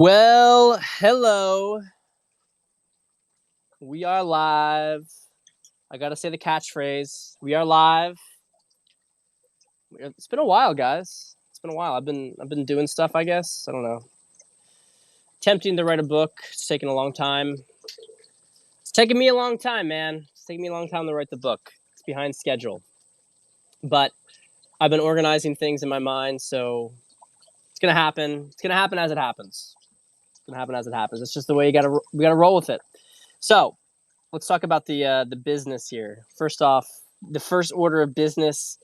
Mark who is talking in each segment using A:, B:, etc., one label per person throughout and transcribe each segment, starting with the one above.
A: Well, hello. We are live. I gotta say the catchphrase. We are live. It's been a while, guys. It's been a while. I've been doing stuff. I guess I don't know. Attempting to write a book. It's taking a long time. It's taking me a long time, man. It's taking me a long time to write the book. It's behind schedule, but I've been organizing things in my mind, so it's gonna happen. It's gonna happen as it happens. It's gonna happen as it happens. It's just the way we gotta roll with it. So let's talk about the business here. First off, the first order of business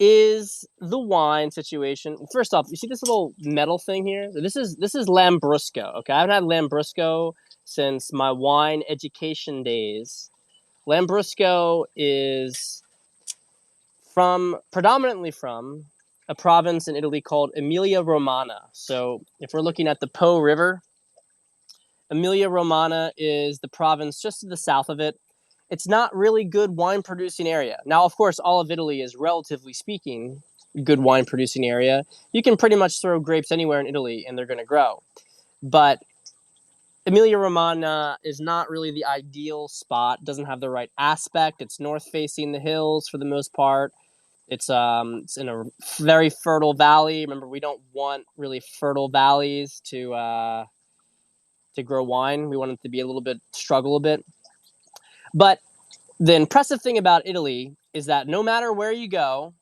A: is the wine situation. First off, you see this little metal thing here? This is Lambrusco. Okay, I haven't had Lambrusco since my wine education days. Lambrusco is predominantly from a province in Italy called Emilia Romagna. So if we're looking at the Po River, Emilia Romagna is the province just to the south of it. It's not really good wine producing area. Now, of course, all of Italy is, relatively speaking, good wine producing area. You can pretty much throw grapes anywhere in Italy and they're going to grow. But Emilia Romagna is not really the ideal spot. Doesn't have the right aspect. It's north facing the hills for the most part. It's in a very fertile valley. Remember, we don't want really fertile valleys to grow wine. We want it to be struggle a bit. But the impressive thing about Italy is that no matter where you go,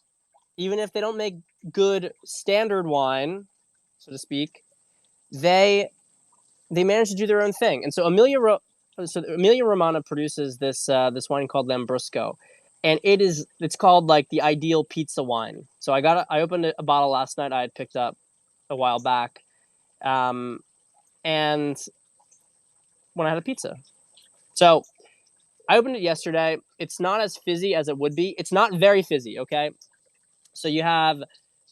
A: even if they don't make good standard wine, so to speak, they manage to do their own thing. And so Emilia Romagna produces this wine called Lambrusco, and it's called like the ideal pizza wine. So I opened a bottle last night I had picked up a while back, and when I had a pizza. So I opened it yesterday. It's not as fizzy as it would be. It's not very fizzy, okay? So you have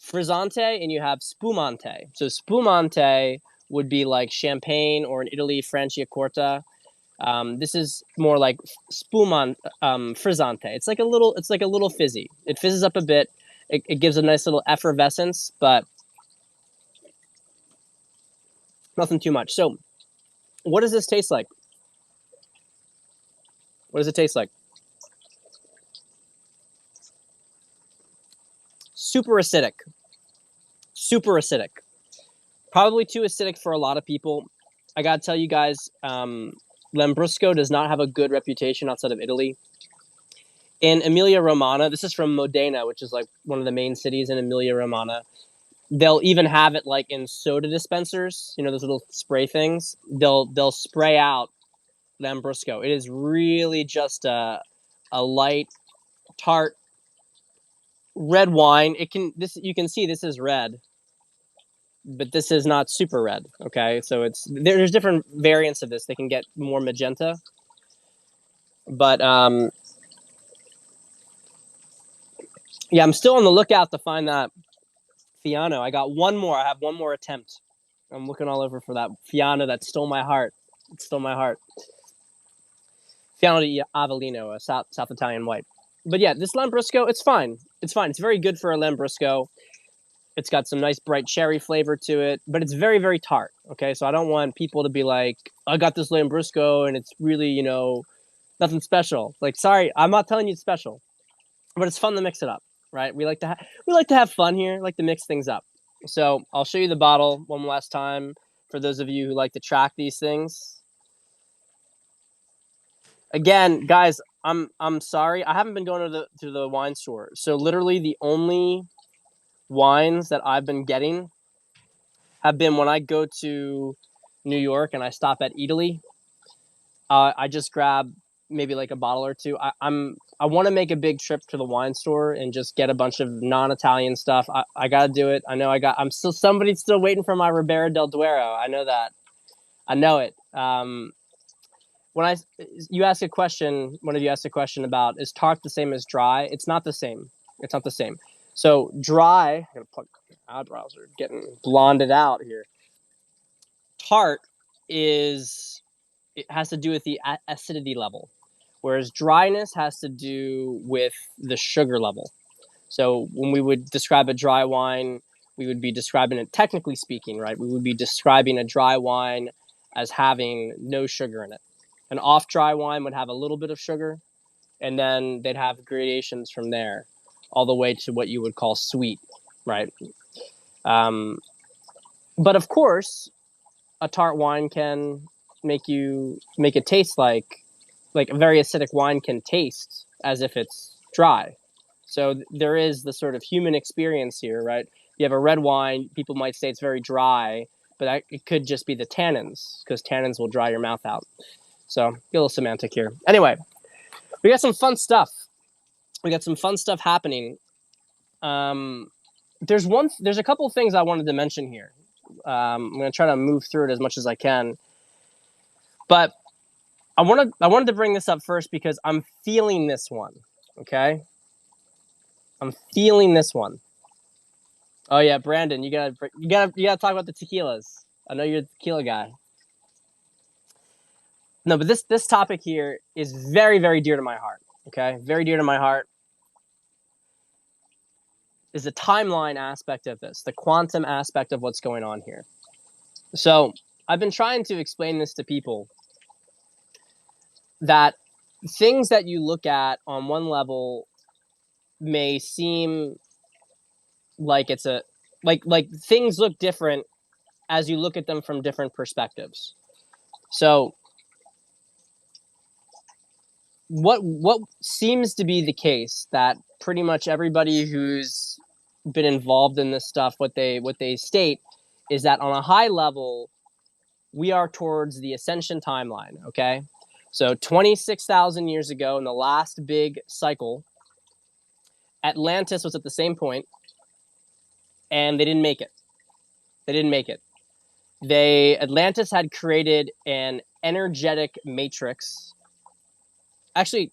A: frizzante and you have spumante. So spumante would be like champagne, or in Italy, Franciacorta. This is more like frizzante. It's like a little fizzy. It fizzes up a bit. It gives a nice little effervescence, but nothing too much. So what does this taste like? What does it taste like? Super acidic. Super acidic. Probably too acidic for a lot of people. I gotta tell you guys, Lambrusco does not have a good reputation outside of Italy. In Emilia Romagna, this is from Modena, which is like one of the main cities in Emilia Romagna. They'll even have it like in soda dispensers, those little spray things. They'll spray out Lambrusco. It is really just a light, tart red wine. You can see this is red, but this is not super red. Okay, so there's different variants of this. They can get more magenta, but yeah, I'm still on the lookout to find that Fiano. I got one more. I have one more attempt. I'm looking all over for that Fiano that stole my heart. It stole my heart. Fiano di Avellino, a South Italian white. But yeah, this Lambrusco, it's fine. It's fine. It's very good for a Lambrusco. It's got some nice bright cherry flavor to it, but it's very, very tart. Okay, so I don't want people to be like, I got this Lambrusco and it's really, nothing special. Like, sorry, I'm not telling you it's special, but it's fun to mix it up, right? We like to have fun here, like to mix things up. So I'll show you the bottle one last time for those of you who like to track these things. Again, guys, I'm sorry. I haven't been going to the wine store. So literally the only wines that I've been getting have been when I go to New York and I stop at Italy. I just grab maybe like a bottle or two. I want to make a big trip to the wine store and just get a bunch of non-Italian stuff. I got to do it. I know somebody's still waiting for my Ribera del Duero. I know that. I know it. When you ask a question, one of you asked a question about, is tart the same as dry? It's not the same. It's not the same. So dry, I'm gonna plug my eyebrows are getting blonded out here. Tart it has to do with the acidity level, whereas dryness has to do with the sugar level. So when we would describe a dry wine, we would be describing it, technically speaking, right? We would be describing a dry wine as having no sugar in it. An off dry wine would have a little bit of sugar, and then they'd have gradations from there, all the way to what you would call sweet, right? But of course, a tart wine can make it taste like a very acidic wine can taste as if it's dry. So there is the sort of human experience here, right? You have a red wine, people might say it's very dry, but it could just be the tannins, because tannins will dry your mouth out. So get a little semantic here. Anyway, we got some fun stuff. We got some fun stuff happening. There's a couple of things I wanted to mention here. I'm going to try to move through it as much as I can, but I wanted to bring this up first because I'm feeling this one. Okay, I'm feeling this one. Oh yeah, Brandon, you gotta talk about the tequilas. I know you're the tequila guy. No, but this topic here is very, very dear to my heart. Okay, very dear to my heart is the timeline aspect of this, the quantum aspect of what's going on here. So I've been trying to explain this to people, that things that you look at on one level may seem like it's like things look different as you look at them from different perspectives. So what seems to be the case, that pretty much everybody who's been involved in this stuff, what they state is that on a high level, we are towards the ascension timeline. Okay, so 26,000 years ago, in the last big cycle, Atlantis was at the same point, and they didn't make it. They didn't make it. Atlantis had created an energetic matrix. Actually,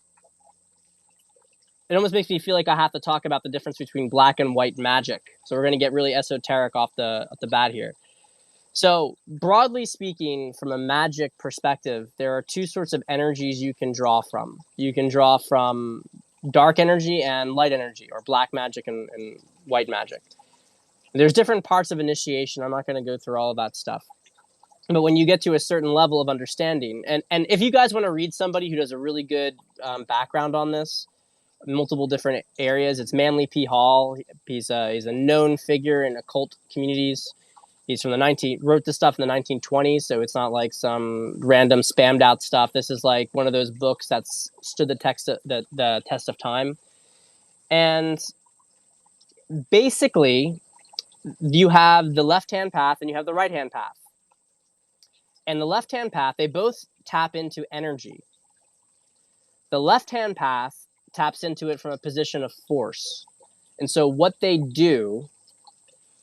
A: it almost makes me feel like I have to talk about the difference between black and white magic. So we're going to get really esoteric off the bat here. So broadly speaking, from a magic perspective, there are two sorts of energies you can draw from. You can draw from dark energy and light energy, or black magic and white magic. There's different parts of initiation. I'm not going to go through all of that stuff. But when you get to a certain level of understanding, and if you guys want to read somebody who does a really good background on this, multiple different areas, it's Manly P. Hall. He's a known figure in occult communities. He's from wrote this stuff in the 1920s, so it's not like some random spammed out stuff. This is like one of those books that's stood the test of time. And basically, you have the left-hand path and you have the right-hand path. And the left-hand path, they both tap into energy. The left-hand path taps into it from a position of force. And so what they do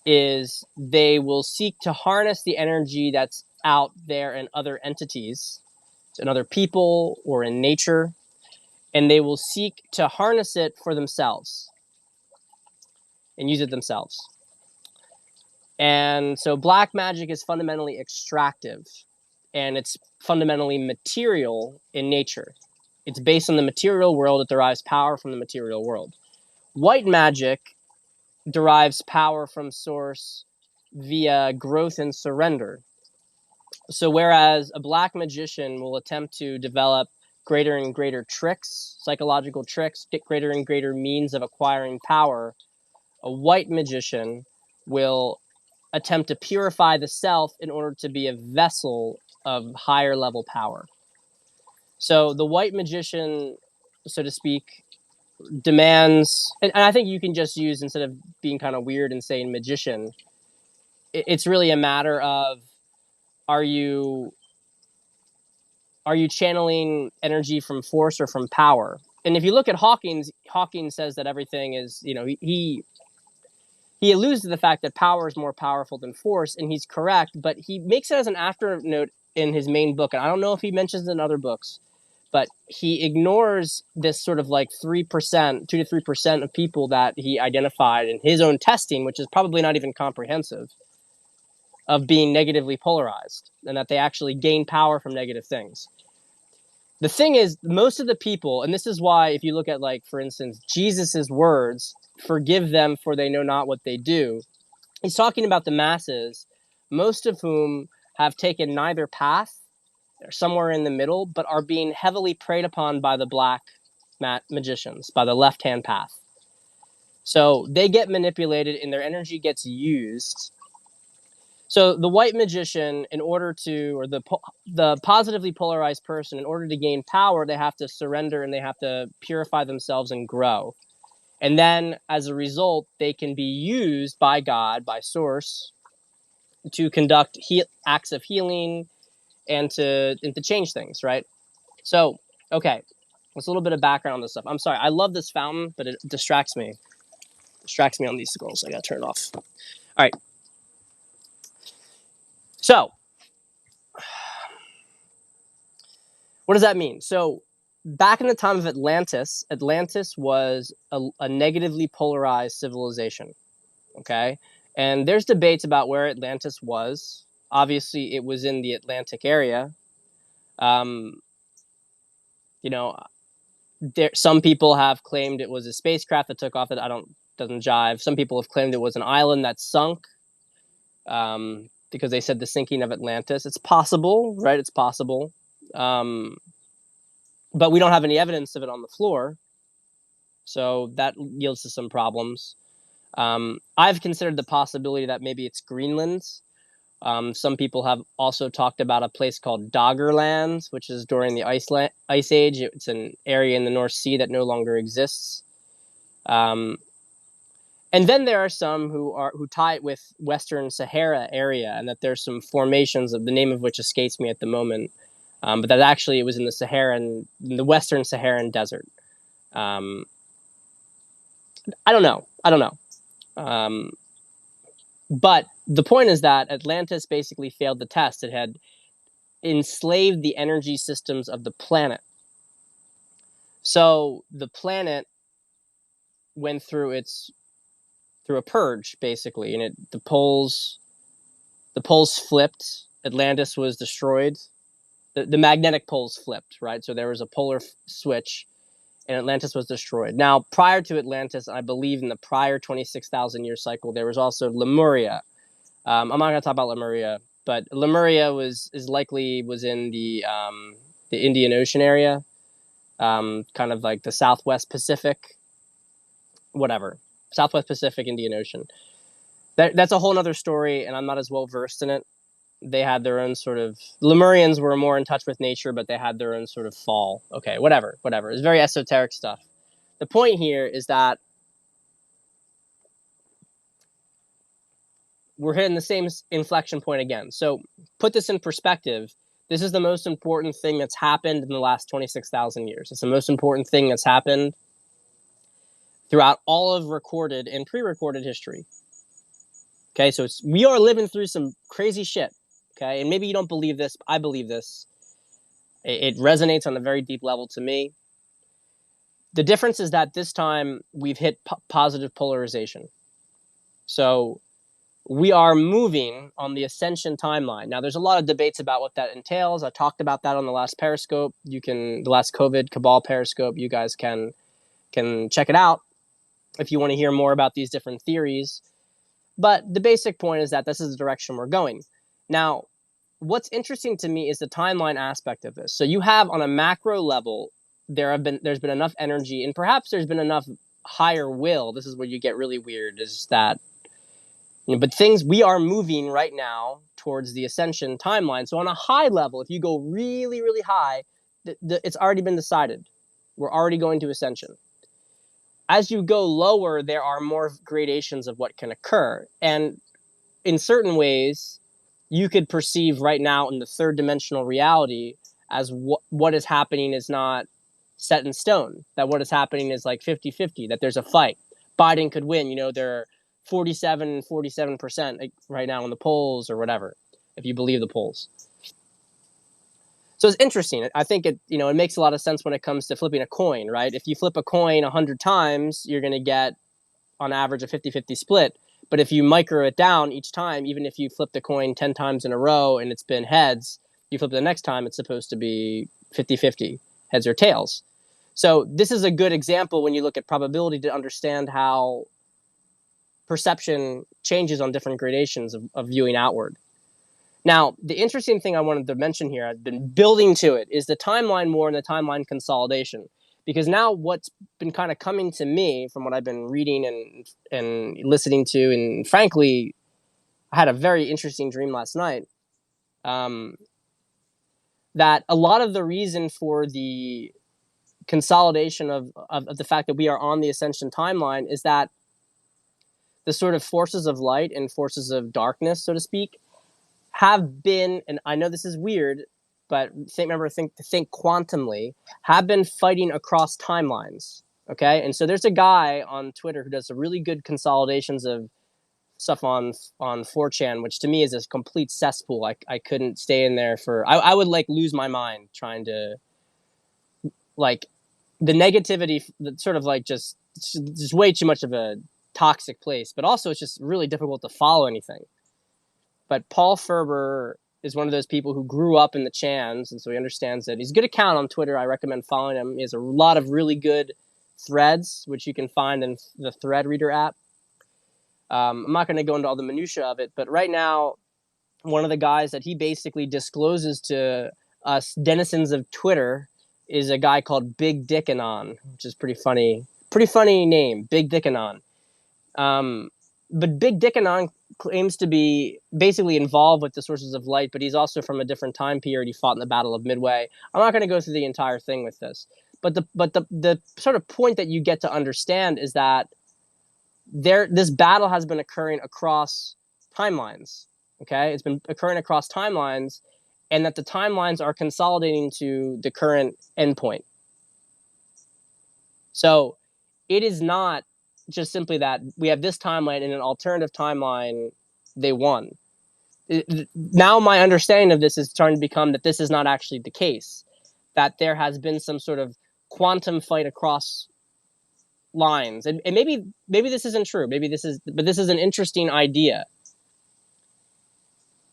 A: is they will seek to harness the energy that's out there in other entities, in other people or in nature, and they will seek to harness it for themselves and use it themselves. And so black magic is fundamentally extractive, and it's fundamentally material in nature. It's based on the material world. It derives power from the material world. White magic derives power from source via growth and surrender. So whereas a black magician will attempt to develop greater and greater tricks, psychological tricks, greater and greater means of acquiring power, a white magician will attempt to purify the self in order to be a vessel of higher level power. So the white magician, so to speak, demands, and I think you can just use, instead of being kind of weird and saying magician, it's really a matter of, are you channeling energy from force or from power? And if you look at Hawking says that everything is, he alludes to the fact that power is more powerful than force, and he's correct, but he makes it as an afternote in his main book, and I don't know if he mentions it in other books, but he ignores this sort of like 3%, 2 to 3% of people that he identified in his own testing, which is probably not even comprehensive, of being negatively polarized, and that they actually gain power from negative things. The thing is, most of the people, and this is why if you look at, like, for instance, Jesus's words, forgive them for they know not what they do, He's talking about the masses, most of whom have taken neither path, they're somewhere in the middle, but are being heavily preyed upon by the black magicians, by the left-hand path. So they get manipulated and their energy gets used. So the white magician, in order to, or the positively polarized person, in order to gain power, they have to surrender and they have to purify themselves and grow. And then as a result, they can be used by God, by Source, to conduct acts of healing and to change things, right? So, okay, that's a little bit of background on this stuff. I'm sorry, I love this fountain, but it distracts me. Distracts me on these scrolls. I gotta turn it off. All right. So, what does that mean? So, back in the time of Atlantis, Atlantis was a negatively polarized civilization. Okay, and there's debates about where Atlantis was. Obviously, it was in the Atlantic area. Um, you know, some people have claimed it was a spacecraft that took off. That doesn't jive. Some people have claimed it was an island that sunk. Because they said the sinking of Atlantis. It's possible, right? It's possible. But we don't have any evidence of it on the floor. So that yields to some problems. I've considered the possibility that maybe it's Greenland. Some people have also talked about a place called Doggerland, which is during the Ice Age. It's an area in the North Sea that no longer exists. And then there are some who tie it with Western Sahara area, and that there's some formations of the name of which escapes me at the moment, but that actually it was in the Western Saharan desert. I don't know. But the point is that Atlantis basically failed the test. It had enslaved the energy systems of the planet. So the planet went through a purge, basically, and the poles flipped. Atlantis was destroyed. The magnetic poles flipped, right? So there was a polar switch, and Atlantis was destroyed. Now, prior to Atlantis, I believe in the prior 26,000 year cycle, there was also Lemuria. I'm not going to talk about Lemuria, but Lemuria was in the Indian Ocean area, kind of like the Southwest Pacific, whatever, Southwest Pacific, Indian Ocean. That's a whole other story, and I'm not as well versed in it. They had their own sort of Lemurians were more in touch with nature, but they had their own sort of fall. Okay, whatever. It's very esoteric stuff. The point here is that we're hitting the same inflection point again. So put this in perspective. This is the most important thing that's happened in the last 26,000 years. It's the most important thing that's happened throughout all of recorded and pre-recorded history. Okay, so we are living through some crazy shit. Okay, and maybe you don't believe this, but I believe this. It resonates on a very deep level to me. The difference is that this time we've hit positive polarization. So we are moving on the ascension timeline. Now, there's a lot of debates about what that entails. I talked about that on the last Periscope. The last COVID CABAL Periscope. You guys can check it out if you want to hear more about these different theories. But the basic point is that this is the direction we're going. Now, what's interesting to me is the timeline aspect of this. So you have on a macro level, there's been enough energy, and perhaps there's been enough higher will. This is where you get really weird, is that, but we are moving right now towards the ascension timeline. So on a high level, if you go really, really high, it's already been decided. We're already going to ascension. As you go lower, there are more gradations of what can occur. And in certain ways, you could perceive right now in the third dimensional reality as what is happening is not set in stone, that what is happening is like 50-50, that there's a fight. Biden could win. They're 47% right now in the polls or whatever, if you believe the polls. So it's interesting. I think it makes a lot of sense when it comes to flipping a coin, right? If you flip a coin 100 times, you're going to get on average a 50-50 split. But if you micro it down each time, even if you flip the coin 10 times in a row and it's been heads, you flip it the next time, it's supposed to be 50-50, heads or tails. So this is a good example when you look at probability to understand how perception changes on different gradations of viewing outward. Now, the interesting thing I wanted to mention here, I've been building to it, is the timeline more and the timeline consolidation. Because now what's been kind of coming to me from what I've been reading and listening to, and frankly, I had a very interesting dream last night, that a lot of the reason for the consolidation of the fact that we are on the ascension timeline is that the sort of forces of light and forces of darkness, so to speak, have been, and I know this is weird, but think quantumly, have been fighting across timelines. Okay, and so there's a guy on Twitter who does a really good consolidations of stuff on 4chan, which to me is a complete cesspool. I couldn't stay in there for. I would like lose my mind trying to, like, the negativity, sort of like just way too much of a toxic place, but also it's just really difficult to follow anything. But Paul Ferber is one of those people who grew up in the Chans, and so he understands it. He's a good account on Twitter. I recommend following him. He has a lot of really good threads, which you can find in the Thread Reader app. I'm not going to go into all the minutia of it, but right now, one of the guys that he basically discloses to us denizens of Twitter is a guy called Big Dickanon, which is pretty funny. Pretty funny name, Big Dickanon. But Big Dickanon claims to be basically involved with the sources of light, but he's also from a different time period. He fought in the Battle of Midway. I'm not going to go through the entire thing with this, but the sort of point that you get to understand is that this battle has been occurring across timelines. Okay, it's been occurring across timelines, and that the timelines are consolidating to the current endpoint. So it is not just simply that we have this timeline and an alternative timeline, they won. Now my understanding of this is starting to become that this is not actually the case, that there has been some sort of quantum fight across lines. And maybe this isn't true. But this is an interesting idea.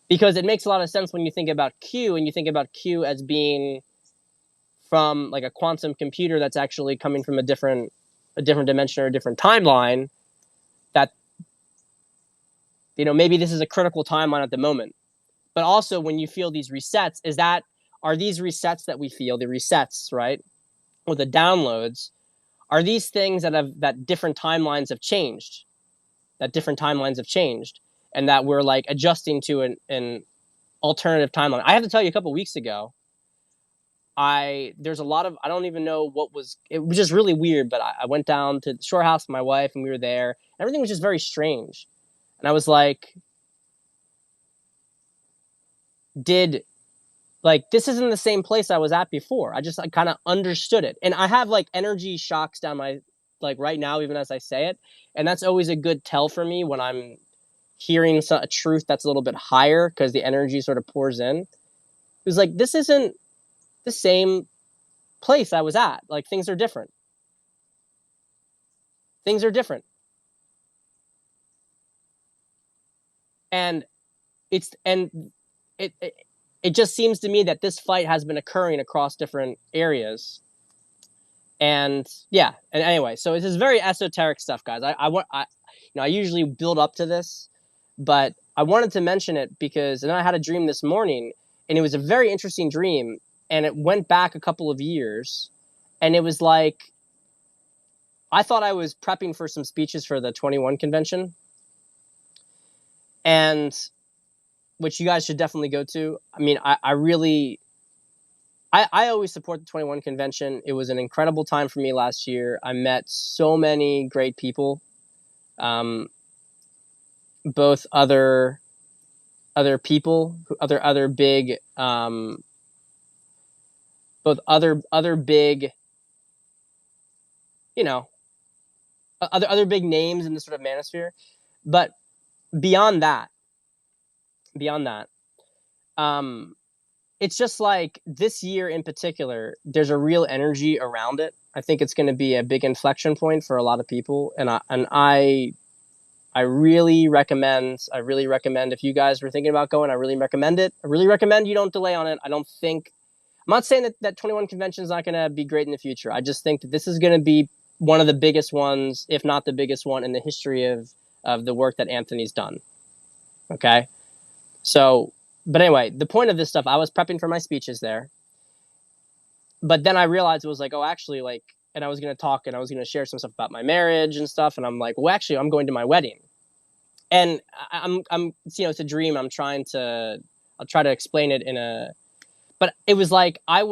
A: Because it makes a lot of sense when you think about Q, and you think about Q as being from like a quantum computer that's actually coming from a different dimension or a different timeline, that, you know, maybe this is a critical timeline at the moment. But also when you feel these resets, are these resets that we feel, the resets, right, or the downloads, are these things that different timelines have changed, and that we're like adjusting to an alternative timeline. I have to tell you, a couple of weeks ago, there's a lot of, I don't even know it was just really weird, but I went down to the shore house with my wife and we were there. Everything was just very strange. And I was like, this isn't the same place I was at before. I kind of understood it. And I have like energy shocks down my, like right now, even as I say it. And that's always a good tell for me when I'm hearing a truth that's a little bit higher, because the energy sort of pours in. It was like, this isn't the same place I was at. Like, things are different. And it just seems to me that this fight has been occurring across different areas. And yeah, and anyway, so this is very esoteric stuff, guys. I usually build up to this, but I wanted to mention it because, and I had a dream this morning, and it was a very interesting dream, and it went back a couple of years, and it was like, I thought I was prepping for some speeches for the 21 convention, and which you guys should definitely go to. I mean, I always support the 21 convention. It was an incredible time for me last year. I met so many great people, both other people, other big, both other big, you know, other big names in the sort of manosphere. But beyond that, it's just like this year in particular, there's a real energy around it. I think it's going to be a big inflection point for a lot of people. And I really recommend, if you guys were thinking about going, I really recommend it. I really recommend you don't delay on it. I'm not saying that 21 convention is not going to be great in the future. I just think that this is going to be one of the biggest ones, if not the biggest one in the history of of the work that Anthony's done. Okay. So, but anyway, the point of this stuff, I was prepping for my speeches there, but then I realized it was like, oh, actually, like, and I was going to talk and I was going to share some stuff about my marriage and stuff. And I'm like, well, actually, I'm going to my wedding. And I'm, it's a dream. I'll try to explain it but it was like, I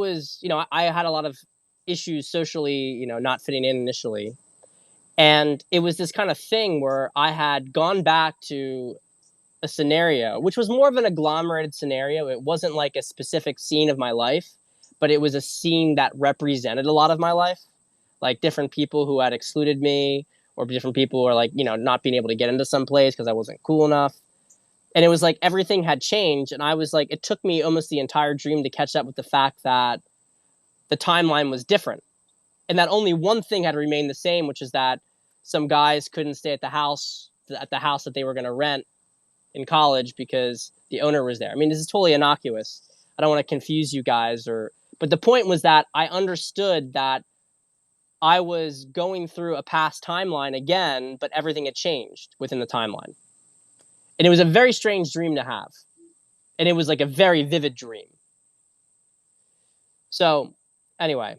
A: had a lot of issues socially, not fitting in initially. And it was this kind of thing where I had gone back to a scenario, which was more of an agglomerated scenario. It wasn't like a specific scene of my life, but it was a scene that represented a lot of my life, like different people who had excluded me, or different people who are like, not being able to get into some place because I wasn't cool enough. And it was like everything had changed. And I was like, it took me almost the entire dream to catch up with the fact that the timeline was different and that only one thing had remained the same, which is that some guys couldn't stay at the house that they were going to rent in college because the owner was there. I mean, this is totally innocuous. I don't want to confuse you guys, but the point was that I understood that I was going through a past timeline again, but everything had changed within the timeline. And it was a very strange dream to have. And it was like a very vivid dream. So anyway,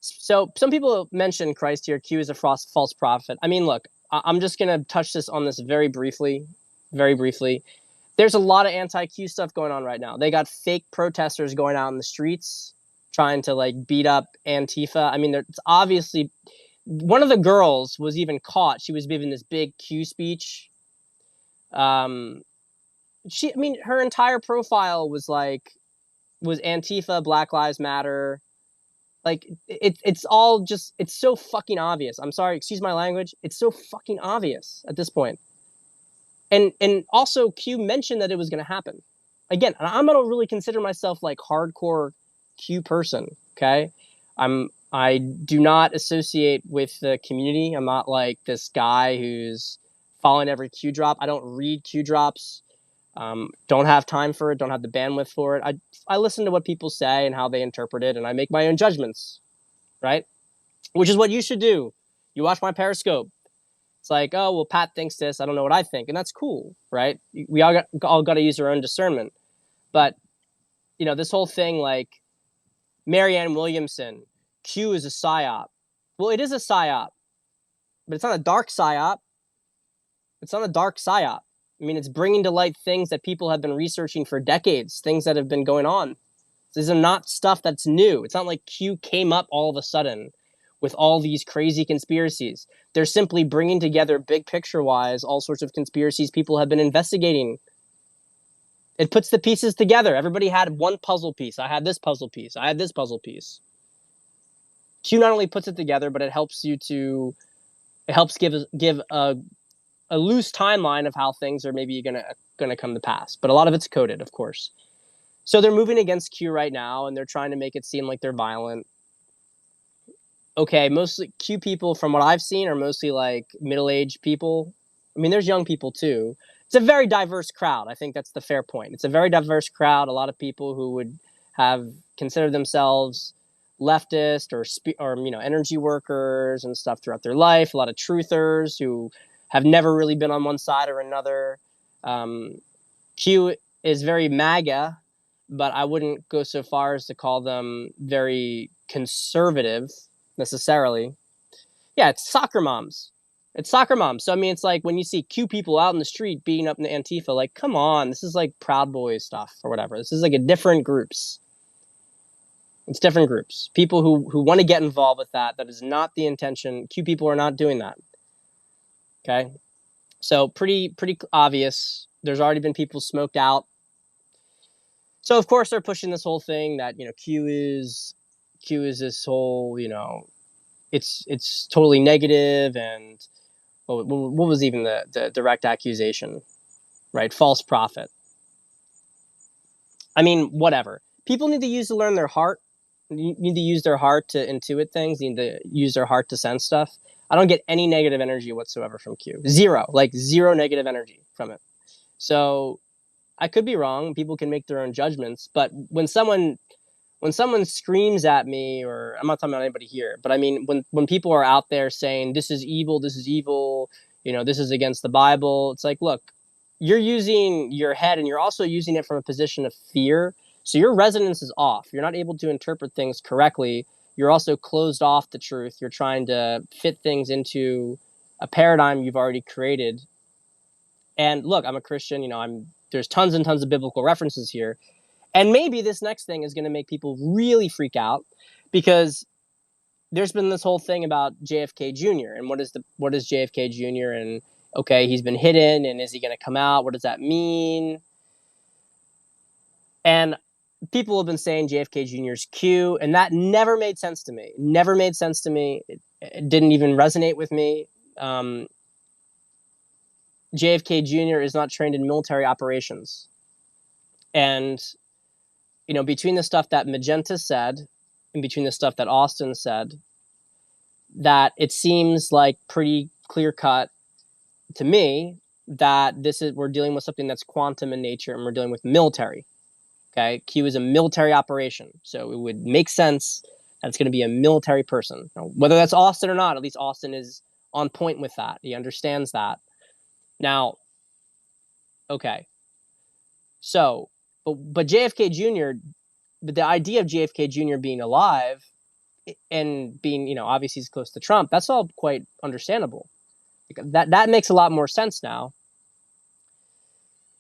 A: so some people mention Christ here. Q is a false prophet. I mean, look, I'm just going to touch on this very briefly. There's a lot of anti-Q stuff going on right now. They got fake protesters going out in the streets trying to like beat up Antifa. I mean, it's obviously one of the girls was even caught. She was giving this big Q speech. Her entire profile was Antifa, Black Lives Matter. Like it's all just, it's so fucking obvious. I'm sorry, excuse my language. It's so fucking obvious at this point. And also Q mentioned that it was going to happen. Again, I don't really consider myself like hardcore Q person. Okay. I do not associate with the community. I'm not like this guy who's following every Q drop. I don't read Q drops. Don't have time for it. Don't have the bandwidth for it. I listen to what people say and how they interpret it, and I make my own judgments, right? Which is what you should do. You watch my Periscope. It's like, oh, well, Pat thinks this. I don't know what I think. And that's cool, right? We all got to use our own discernment. But, this whole thing, like Marianne Williamson, Q is a psyop. Well, it is a psyop, but it's not a dark psyop. It's not a dark psyop. I mean, it's bringing to light things that people have been researching for decades, things that have been going on. These are not stuff that's new. It's not like Q came up all of a sudden with all these crazy conspiracies. They're simply bringing together, big picture-wise, all sorts of conspiracies people have been investigating. It puts the pieces together. Everybody had one puzzle piece. I had this puzzle piece. I had this puzzle piece. Q not only puts it together, but it helps give a loose timeline of how things are maybe gonna come to pass. But a lot of it's coded, of course. So they're moving against Q right now, and they're trying to make it seem like they're violent. Okay, mostly Q people, from what I've seen, are mostly like middle-aged people. I mean, there's young people too. It's a very diverse crowd. I think that's the fair point. It's a very diverse crowd. A lot of people who would have considered themselves leftist or energy workers and stuff throughout their life. A lot of truthers who have never really been on one side or another. Q is very MAGA, but I wouldn't go so far as to call them very conservative necessarily. Yeah, it's soccer moms. So I mean, it's like when you see Q people out in the street beating up the Antifa, like, come on, this is like Proud Boys stuff or whatever. This is like a different groups. It's different groups. People who want to get involved with that. That is not the intention. Q people are not doing that. Okay. So pretty obvious. There's already been people smoked out. So of course they're pushing this whole thing that, Q is this whole, it's totally negative, and what was even the direct accusation, right? False prophet. I mean, whatever. People need to learn their heart. You need to use their heart to intuit things. You need to use their heart to sense stuff. I don't get any negative energy whatsoever from Q. Zero negative energy from it. So I could be wrong. People can make their own judgments. But when someone screams at me, or I'm not talking about anybody here, but I mean, when people are out there saying, this is evil, This is against the Bible. It's like, look, you're using your head and you're also using it from a position of fear. So your resonance is off. You're not able to interpret things correctly. You're also closed off the truth. You're trying to fit things into a paradigm you've already created. And look, I'm a Christian. There's tons and tons of biblical references here. And maybe this next thing is going to make people really freak out, because there's been this whole thing about JFK Jr. and what is JFK Jr. and okay, he's been hidden, and is he going to come out? What does that mean? And people have been saying JFK Jr.'s Q, and that never made sense to me. Never made sense to me. It didn't even resonate with me. JFK Jr. is not trained in military operations. And, between the stuff that Magenta said and between the stuff that Austin said, that it seems like pretty clear cut to me that we're dealing with something that's quantum in nature, and we're dealing with military. Okay, Q is a military operation, so it would make sense that it's going to be a military person. Now, whether that's Austin or not, at least Austin is on point with that. He understands that. Now, okay, so but JFK Jr. But the idea of JFK Jr. being alive and being, obviously he's close to Trump, that's all quite understandable. That makes a lot more sense now.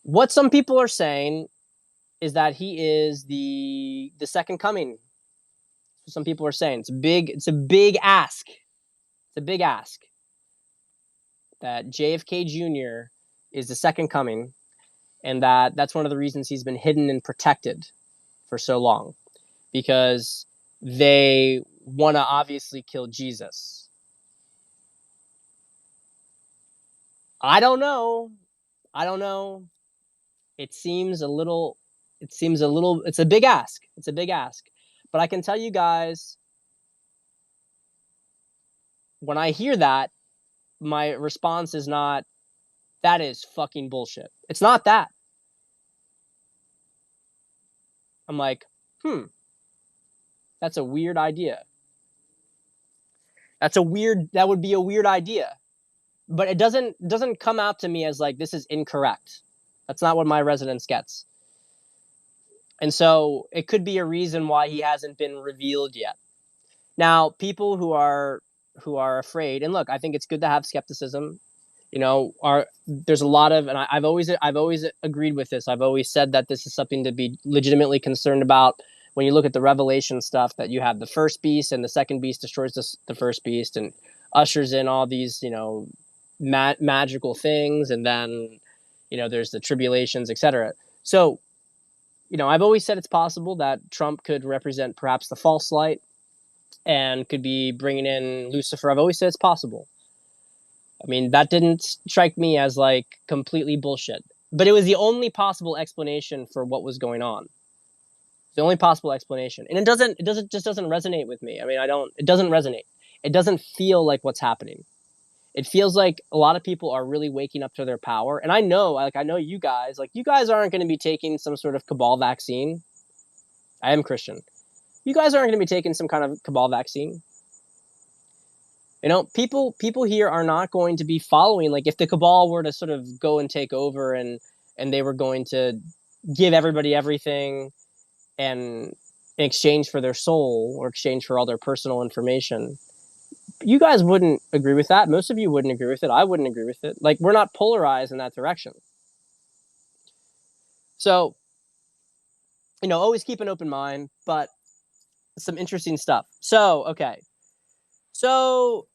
A: What some people are saying is that he is the second coming. Some people are saying it's a big ask. It's a big ask that JFK Jr. is the second coming, and that's one of the reasons he's been hidden and protected for so long, because they want to obviously kill Jesus. I don't know. It's a big ask. It's a big ask. But I can tell you guys, when I hear that, my response is not, that is fucking bullshit. It's not that. I'm like, that's a weird idea. That would be a weird idea. But it doesn't come out to me as like, this is incorrect. That's not what my resonance gets. And so it could be a reason why he hasn't been revealed yet. Now, people who are afraid, and look, I think it's good to have skepticism. There's a lot of, and I've always agreed with this. I've always said that this is something to be legitimately concerned about. When you look at the Revelation stuff, that you have the first beast, and the second beast destroys the first beast and ushers in all these, magical things, and then, there's the tribulations, etc. So, I've always said it's possible that Trump could represent perhaps the false light and could be bringing in Lucifer. I've always said it's possible. I mean, that didn't strike me as like completely bullshit, but it was the only possible explanation for what was going on. The only possible explanation. And it doesn't resonate with me. I mean, it doesn't resonate. It doesn't feel like what's happening. It feels like a lot of people are really waking up to their power. And I know you guys aren't going to be taking some sort of cabal vaccine. I am Christian. You guys aren't going to be taking some kind of cabal vaccine. People here are not going to be following. Like, if the cabal were to sort of go and take over, and they were going to give everybody everything and in exchange for their soul or exchange for all their personal information, you guys wouldn't agree with that. Most of you wouldn't agree with it. I wouldn't agree with it. Like, we're not polarized in that direction. So, always keep an open mind, but some interesting stuff. So, okay. So,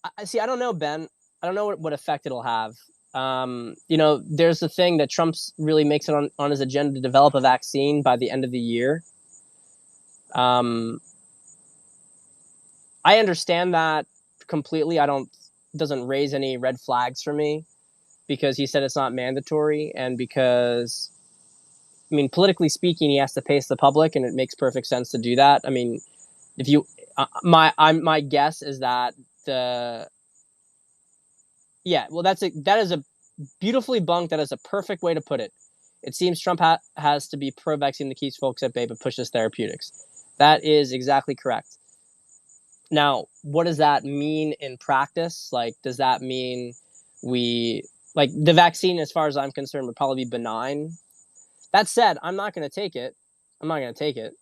A: I don't know, Ben. I don't know what effect it'll have. There's the thing that Trump's really makes it on his agenda to develop a vaccine by the end of the year. I understand that completely. It doesn't raise any red flags for me, because he said it's not mandatory, and because, I mean, politically speaking, he has to pace the public, and it makes perfect sense to do that. I mean, if you, my guess is that that is a beautifully bunked. That is a perfect way to put it. It seems Trump has to be pro-vaccine to keep folks at bay, but pushes therapeutics. That is exactly correct. Now, what does that mean in practice? Like, does that mean we, like, the vaccine, as far as I'm concerned, would probably be benign. That said, I'm not going to take it. I'm not going to take it.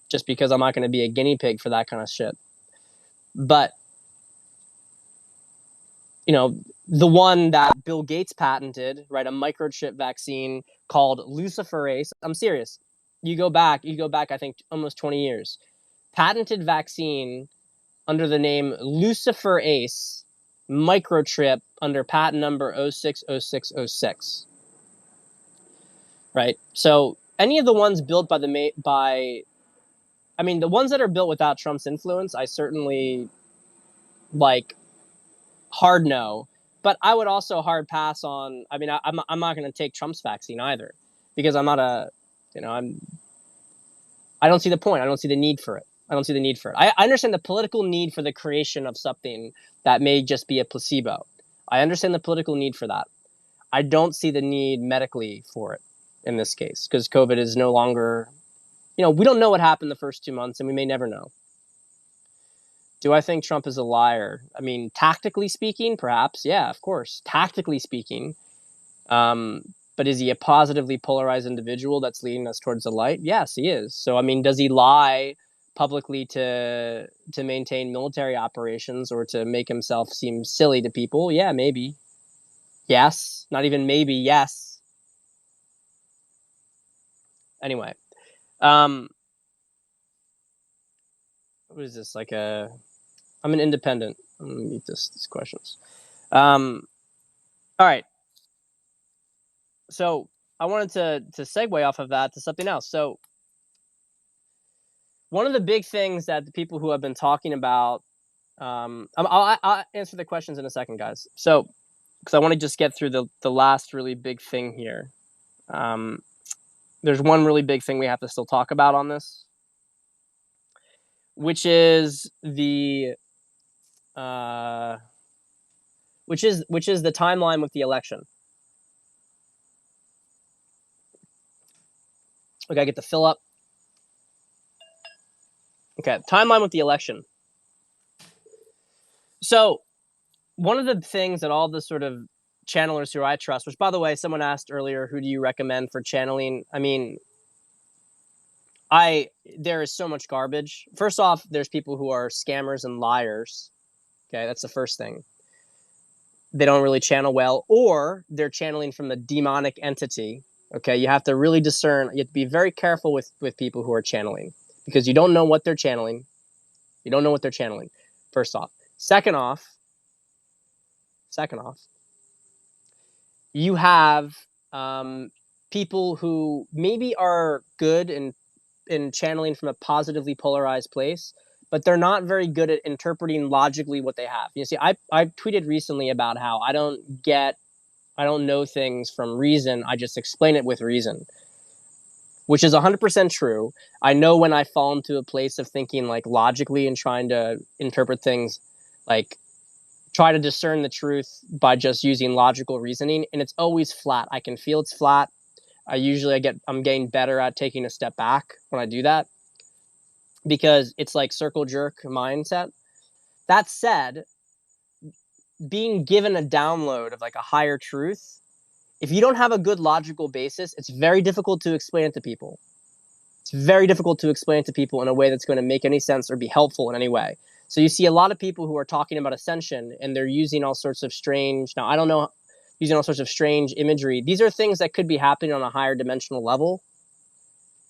A: Just because I'm not going to be a guinea pig for that kind of shit. But, you know, the one that Bill Gates patented, right, a microchip vaccine called luciferase. I'm serious. You go back, I think, almost 20 years. Patented vaccine under the name luciferase microchip under patent number 060606. Right? So any of the ones built by the ones that are built without Trump's influence, I certainly like hard no. But I would also hard pass on. I mean, I'm not going to take Trump's vaccine either, because I'm not a, I don't see the point. I don't see the need for it. I understand the political need for the creation of something that may just be a placebo. I understand the political need for that. I don't see the need medically for it in this case, because COVID is no longer, we don't know what happened the first 2 months, and we may never know. Do I think Trump is a liar? I mean, tactically speaking, perhaps. Yeah, of course. Tactically speaking. But is he a positively polarized individual that's leading us towards the light? Yes, he is. So, I mean, does he lie publicly to maintain military operations or to make himself seem silly to people? Yeah, maybe. Yes. Not even maybe. Yes. Anyway. What is this? I'm an independent. I'm going to mute these questions. All right. So I wanted to segue off of that to something else. So one of the big things that the people who have been talking about, I'll answer the questions in a second, guys. So, because I want to just get through the last really big thing here. There's one really big thing we have to still talk about on this, which is the timeline with the election. Okay, I get to fill up. Okay, timeline with the election. So, one of the things that all the sort of channelers who I trust, which, by the way, someone asked earlier, who do you recommend for channeling? I mean, there is so much garbage. First off, there's people who are scammers and liars. Okay, that's the first thing. They don't really channel well, or they're channeling from a demonic entity. Okay, you have to really discern. You have to be very careful with people who are channeling, because you don't know what they're channeling. You don't know what they're channeling, first off. Second off, you have people who maybe are good in channeling from a positively polarized place, but they're not very good at interpreting logically what they have. You see, I tweeted recently about how I don't know things from reason. I just explain it with reason, which is 100% true. I know when I fall into a place of thinking like logically and trying to interpret things, like try to discern the truth by just using logical reasoning, and it's always flat. I can feel it's flat. I'm getting better at taking a step back when I do that, because it's like circle jerk mindset. That said, being given a download of like a higher truth, if you don't have a good logical basis, it's very difficult to explain it to people. It's very difficult to explain it to people in a way that's going to make any sense or be helpful in any way. So you see a lot of people who are talking about ascension, and they're using all sorts of strange, now I don't know, using all sorts of strange imagery. These are things that could be happening on a higher dimensional level,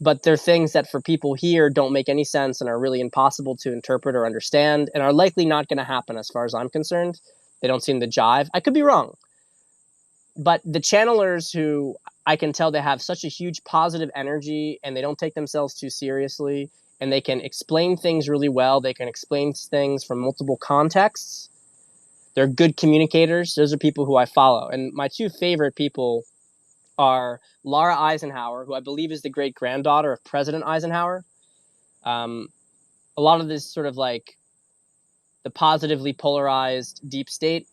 A: but they're things that for people here don't make any sense and are really impossible to interpret or understand, and are likely not going to happen as far as I'm concerned. They don't seem to jive. I could be wrong. But the channelers who I can tell they have such a huge positive energy, and they don't take themselves too seriously, and they can explain things really well. They can explain things from multiple contexts. They're good communicators. Those are people who I follow. And my two favorite people are Laura Eisenhower, who I believe is the great-granddaughter of President Eisenhower. A lot of this sort of like the positively polarized deep state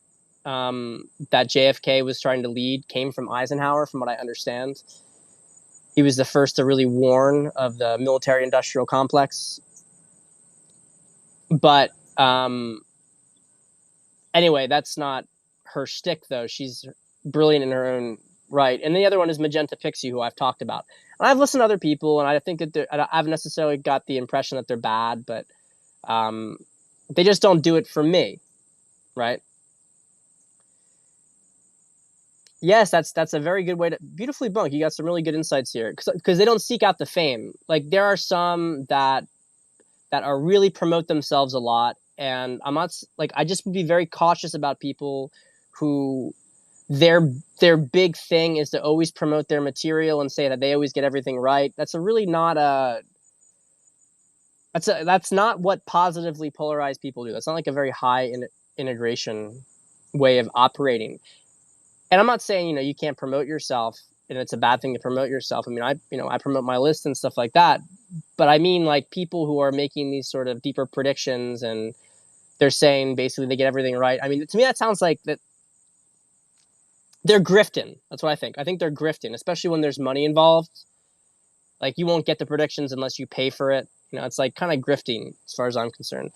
A: that JFK was trying to lead came from Eisenhower, from what I understand. He was the first to really warn of the military-industrial complex. But anyway, that's not her shtick, though. She's brilliant in her own right. And the other one is Magenta Pixie, who I've talked about. And I've listened to other people, and I think that I haven't necessarily got the impression that they're bad, but um, they just don't do it for me, right? Yes, that's a very good way to beautifully bunk. You got some really good insights here because they don't seek out the fame. Like there are some that are really promote themselves a lot, and I'm not like I just would be very cautious about people who their their big thing is to always promote their material and say that they always get everything right. That's a really not a that's not what positively polarized people do. That's not like a very high integration way of operating. And I'm not saying you can't promote yourself and it's a bad thing to promote yourself. I mean, I promote my list and stuff like that, but I mean like people who are making these sort of deeper predictions and they're saying basically they get everything right. I mean, to me that sounds like that they're grifting. That's what I think. I think they're grifting, especially when there's money involved. Like you won't get the predictions unless you pay for it. It's like kind of grifting as far as I'm concerned.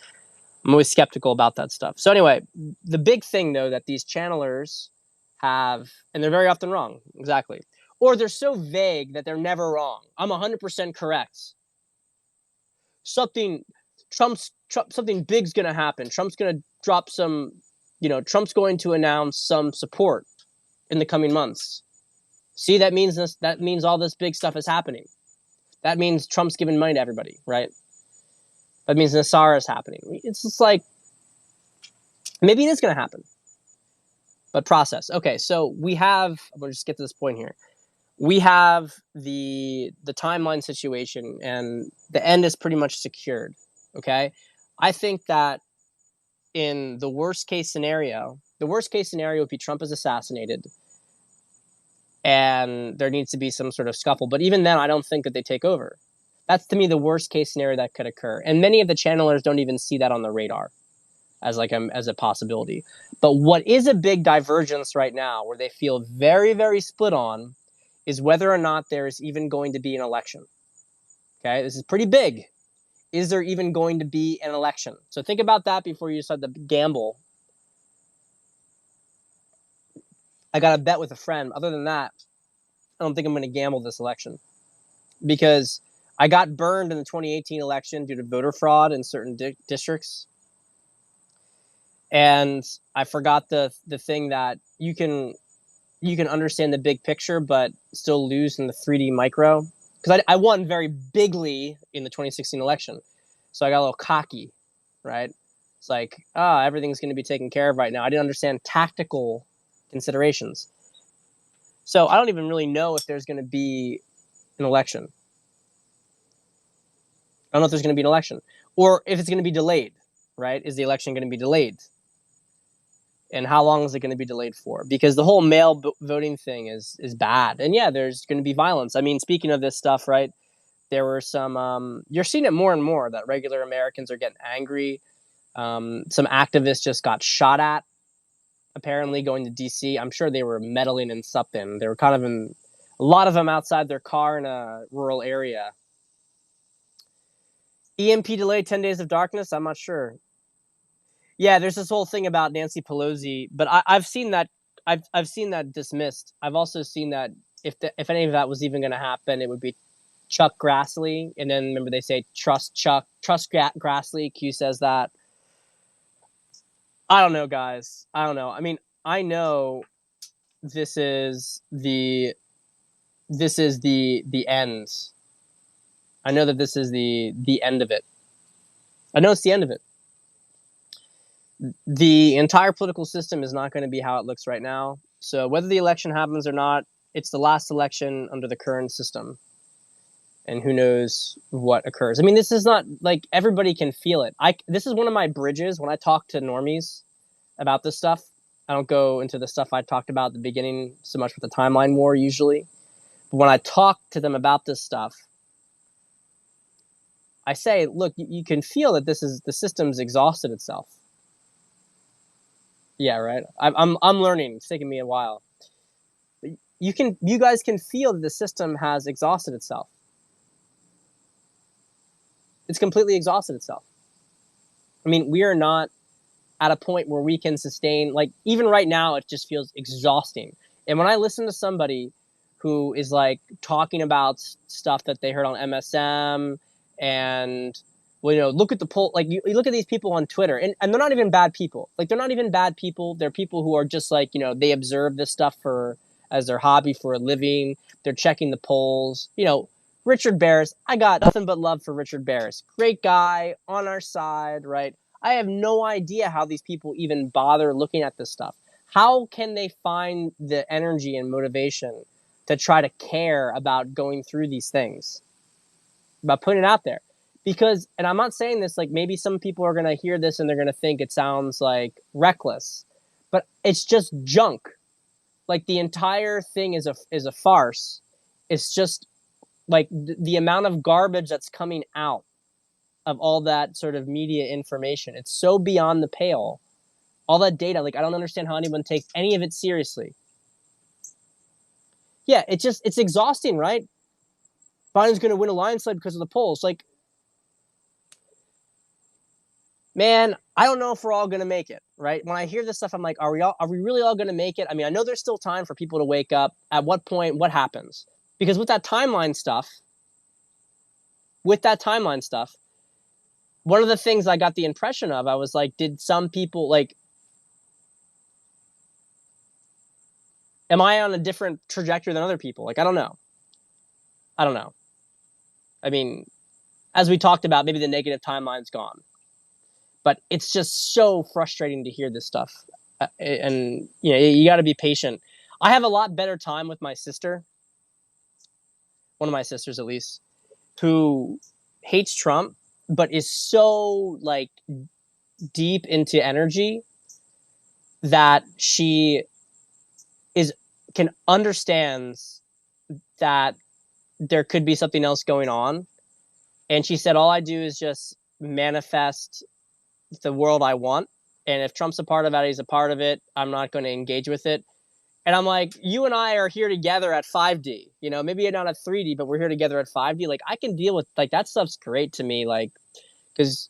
A: I'm always skeptical about that stuff. So anyway, the big thing though that these channelers have, and they're very often wrong, exactly, or they're so vague that they're never wrong. I'm 100% correct. Something, something big's gonna happen. Trump's gonna drop some, Trump's going to announce some support in the coming months. See, that means all this big stuff is happening. That means Trump's giving money to everybody, right? That means Nassar is happening. It's just like maybe it is going to happen, but process. Okay, so we have. I'm going to just get to this point here. We have the timeline situation, and the end is pretty much secured. Okay, I think that in the worst case scenario would be Trump is assassinated, and there needs to be some sort of scuffle. But even then, I don't think that they take over. That's to me the worst case scenario that could occur, and many of the channelers don't even see that on the radar as as a possibility. But what is a big divergence right now, where they feel very very split on, is whether or not there is even going to be an election. Okay, this is pretty big. Is there even going to be an election? So think about that before you decide to gamble. I got a bet with a friend. Other than that, I don't think I'm going to gamble this election because I got burned in the 2018 election due to voter fraud in certain districts. And I forgot the thing that you can understand the big picture, but still lose in the 3D micro. Because I won very bigly in the 2016 election, so I got a little cocky, right? It's like, everything's going to be taken care of right now. I didn't understand tactical considerations, so I don't even really know if there's going to be an election. I don't know if there's going to be an election, or if it's going to be delayed. Right? Is the election going to be delayed? And how long is it going to be delayed for? Because the whole mail voting thing is bad. And yeah, there's going to be violence. I mean, speaking of this stuff, right? There were some. You're seeing it more and more that regular Americans are getting angry. Some activists just got shot at. Apparently, going to D.C. I'm sure they were meddling in something. They were kind of in a lot of them outside their car in a rural area. EMP delay, 10 days of darkness. I'm not sure. Yeah, there's this whole thing about Nancy Pelosi, but I've seen that. I've seen that dismissed. I've also seen that if any of that was even going to happen, it would be Chuck Grassley. And then remember they say trust Grassley. Q says that. I don't know, guys. I don't know. I mean, I know this is the end. I know that this is the end of it. I know it's the end of it. The entire political system is not going to be how it looks right now. So whether the election happens or not, it's the last election under the current system. And who knows what occurs. I mean, this is not like everybody can feel it. This is one of my bridges when I talk to normies about this stuff. I don't go into the stuff I talked about at the beginning so much with the timeline war usually. But when I talk to them about this stuff, I say, look, you can feel that the system's exhausted itself. Yeah, right. I'm learning. It's taking me a while. You guys can feel that the system has exhausted itself. It's completely exhausted itself. I mean, we are not at a point where we can sustain, like, even right now it just feels exhausting. And when I listen to somebody who is like talking about stuff that they heard on MSM, and well, look at the poll, like you look at these people on Twitter, and they're not even bad people. Like, they're not even bad people. They're people who are just like, they observe this stuff for as their hobby for a living. They're checking the polls. Richard Barris, I got nothing but love for Richard Barris. Great guy, on our side, right? I have no idea how these people even bother looking at this stuff. How can they find the energy and motivation to try to care about going through these things, about putting it out there? Because, and I'm not saying this, like, maybe some people are going to hear this and they're going to think it sounds like reckless, but it's just junk. Like, the entire thing is a farce. It's just like the amount of garbage that's coming out of all that sort of media information. It's so beyond the pale. All that data, like, I don't understand how anyone takes any of it seriously. Yeah, it's exhausting, right? Biden's going to win a landslide because of the polls. Like, man, I don't know if we're all going to make it, right? When I hear this stuff, I'm like, are we really all going to make it? I mean, I know there's still time for people to wake up. At what point, what happens? Because with that timeline stuff, one of the things I got the impression of, I was like, did some people, like, am I on a different trajectory than other people? Like, I don't know. I mean, as we talked about, maybe the negative timeline's gone. But it's just so frustrating to hear this stuff. And, you got to be patient. I have a lot better time with my sister, one of my sisters at least, who hates Trump, but is so, like, deep into energy that she understands that there could be something else going on. And she said, all I do is just manifest the world I want. And if Trump's a part of it, he's a part of it. I'm not going to engage with it. And I'm like, you and I are here together at 5D, maybe not at 3D, but we're here together at 5D. Like, I can deal with, like, that stuff's great to me. Like, because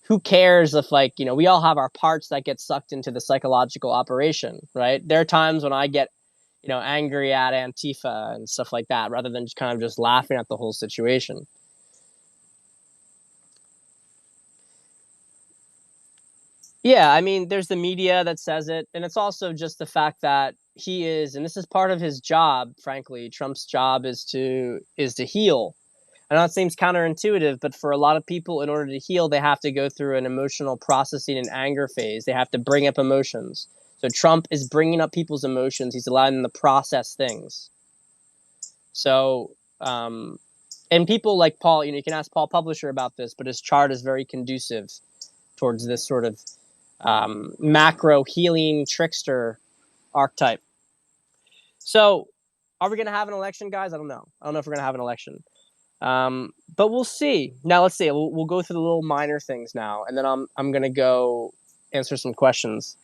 A: who cares if, like, we all have our parts that get sucked into the psychological operation, right? There are times when I get, angry at Antifa and stuff like that, rather than just kind of just laughing at the whole situation. Yeah, I mean, there's the media that says it, and it's also just the fact that he is, and this is part of his job, frankly. Trump's job is to heal. I know it seems counterintuitive, but for a lot of people, in order to heal, they have to go through an emotional processing and anger phase. They have to bring up emotions. So Trump is bringing up people's emotions. He's allowing them to process things. So, and people like Paul, you can ask Paul Publisher about this, but his chart is very conducive towards this sort of macro healing trickster archetype. So, are we going to have an election, guys? I don't know. I don't know if we're going to have an election. But we'll see. Now, let's see. We'll go through the little minor things now, and then I'm going to go answer some questions.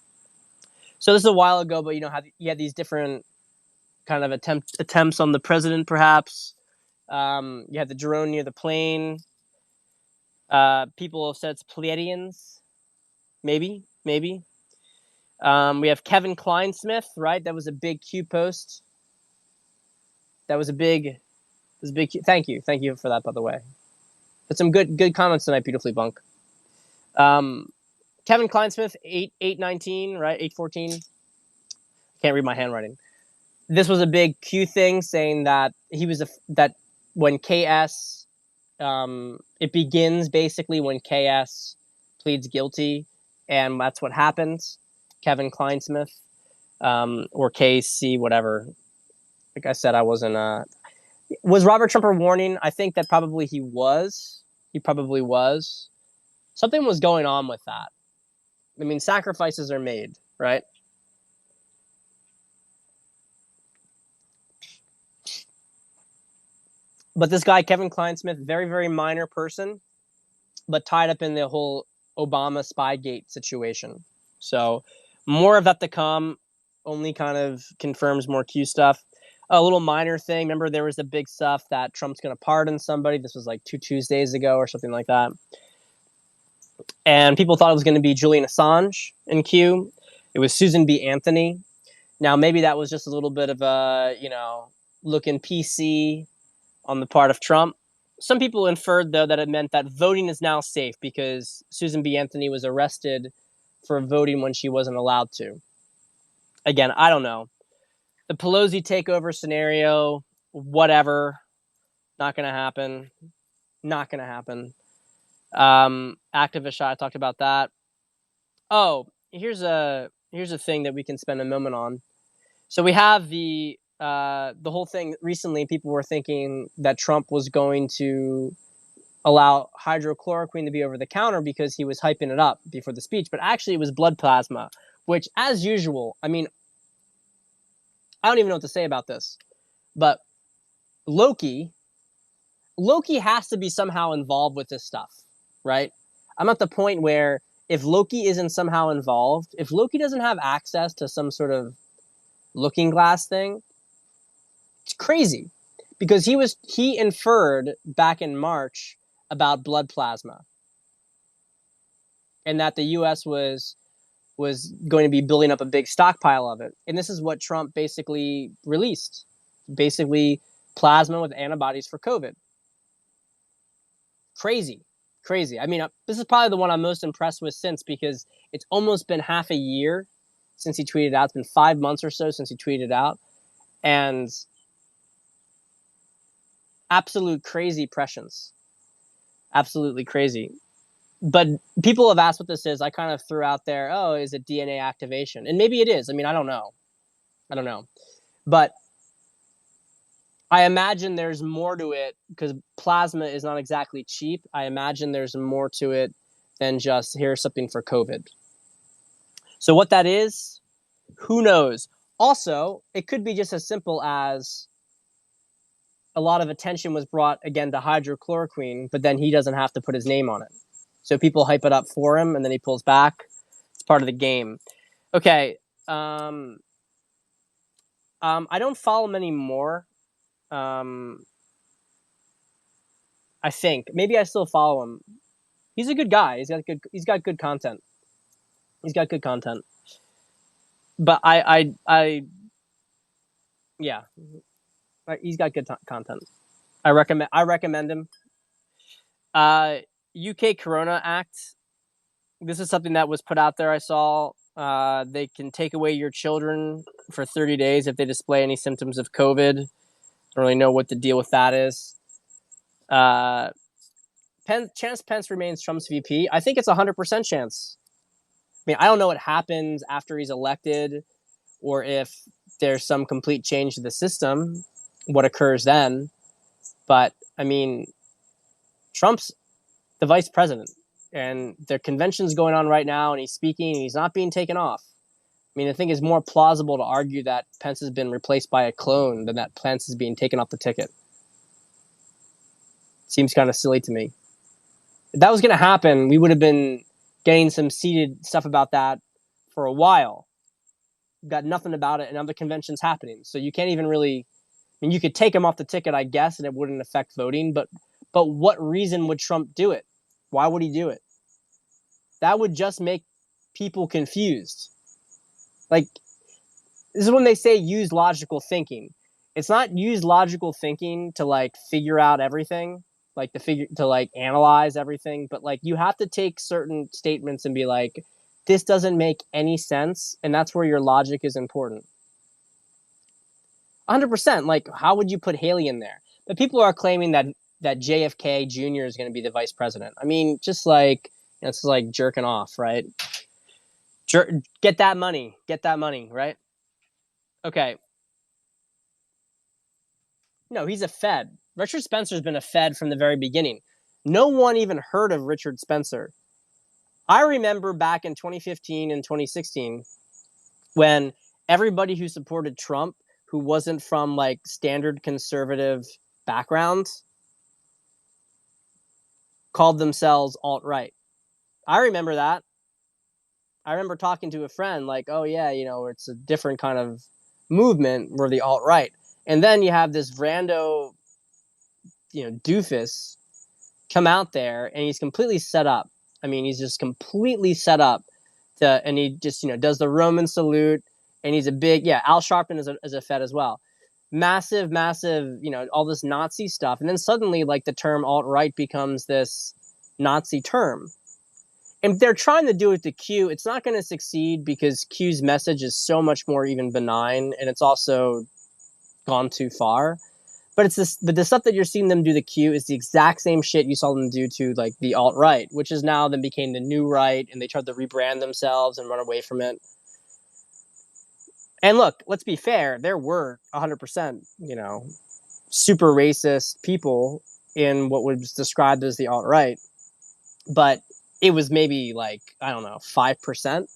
A: So this is a while ago, but you had these different kind of attempts on the president, perhaps. You had the drone near the plane. People have said it's Pleiadians. Maybe. We have Kevin Kleinsmith, right? That was a big Q post. That was a big Q. Thank you for that, by the way. But some good comments tonight, beautifully bunk. Kevin Kleinsmith, 819, right? 814. Can't read my handwriting. This was a big Q thing, saying that that when KS, it begins basically when KS pleads guilty, and that's what happens. Kevin Kleinsmith, or KC, whatever. Like I said, I wasn't. Was Robert Trump a warning? I think that probably he was. He probably was. Something was going on with that. I mean, sacrifices are made, right? But this guy, Kevin Kleinsmith, very, very minor person, but tied up in the whole Obama Spygate situation. So more of that to come. Only kind of confirms more Q stuff. A little minor thing. Remember, there was the big stuff that Trump's going to pardon somebody. This was like 2 Tuesdays ago or something like that. and people thought it was going to be Julian Assange in Q. It was Susan B. Anthony. Now, maybe that was just a little bit of a, looking PC on the part of Trump. Some people inferred, though, that it meant that voting is now safe because Susan B. Anthony was arrested for voting when she wasn't allowed to. Again, I don't know. The Pelosi takeover scenario, whatever, not going to happen. Not going to happen. Activist shot, I talked about that. Oh, here's a thing that we can spend a moment on. So we have the whole thing recently. People were thinking that Trump was going to allow hydrochloroquine to be over the counter because he was hyping it up before the speech, but actually it was blood plasma, which, as usual, I mean, I don't even know what to say about this, but Loki has to be somehow involved with this stuff, right? I'm at the point where if Loki isn't somehow involved, if Loki doesn't have access to some sort of looking glass thing, it's crazy, because he inferred back in March about blood plasma and that the US was going to be building up a big stockpile of it. And this is what Trump basically released. Basically plasma with antibodies for COVID. Crazy. I mean, this is probably the one I'm most impressed with since, because it's almost been half a year since he tweeted out. It's been 5 months or so since he tweeted out. And absolute crazy prescience. Absolutely crazy. But people have asked what this is. I kind of threw out there, oh, is it DNA activation? And maybe it is. I mean, I don't know. But I imagine there's more to it, because plasma is not exactly cheap. I imagine there's more to it than just here's something for COVID. So what that is, who knows? Also, it could be just as simple as a lot of attention was brought, again, to hydrochloroquine, but then he doesn't have to put his name on it. So people hype it up for him, and then he pulls back. It's part of the game. Okay. I don't follow him anymore. I think maybe I still follow him. He's a good guy. He's got good content. But yeah, he's got good content. I recommend him. UK Corona Act. This is something that was put out there. I saw they can take away your children for 30 days if they display any symptoms of COVID. I don't really know what the deal with that is. Chance Pence remains Trump's VP. I think it's 100% chance. I mean, I don't know what happens after he's elected, or if there's some complete change to the system, what occurs then. But I mean, Trump's the vice president, and the convention's going on right now, and he's speaking, and he's not being taken off. I mean, I think it's more plausible to argue that Pence has been replaced by a clone than that Pence is being taken off the ticket. Seems kind of silly to me. If that was going to happen, we would have been getting some seeded stuff about that for a while. We've got nothing about it, and now the convention's happening. So you can't even really... I mean, you could take him off the ticket, I guess, and it wouldn't affect voting, but what reason would Trump do it? Why would he do it? That would just make people confused. Like, this is when they say use logical thinking. It's not use logical thinking to, like, figure out everything, like, to analyze everything, but, like, you have to take certain statements and be like, this doesn't make any sense, and that's where your logic is important. 100%. Like, how would you put Haley in there? But people are claiming that JFK Jr. is going to be the vice president. I mean, just like, it's like jerking off, right? Get that money, right? Okay. No, he's a Fed. Richard Spencer's been a Fed from the very beginning. No one even heard of Richard Spencer. I remember back in 2015 and 2016 when everybody who supported Trump, who wasn't from, like, standard conservative backgrounds, called themselves alt-right. I remember that. I remember talking to a friend, like, oh yeah, it's a different kind of movement, we're the alt-right. And then you have this rando, doofus come out there, and he's completely set up. I mean, he's just completely set up to, and he just, does the Roman salute, and he's a big, Al Sharpton is a Fed as well. Massive, massive, all this Nazi stuff. And then suddenly, like, the term alt-right becomes this Nazi term. And they're trying to do it to Q. It's not going to succeed because Q's message is so much more even benign, and it's also gone too far. But the stuff that you're seeing them do to Q is the exact same shit you saw them do to, like, the alt-right, which is now then became the new right, and they tried to rebrand themselves and run away from it. And look, let's be fair, there were 100%, super racist people in what was described as the alt-right, but it was maybe, like, I don't know, 5%.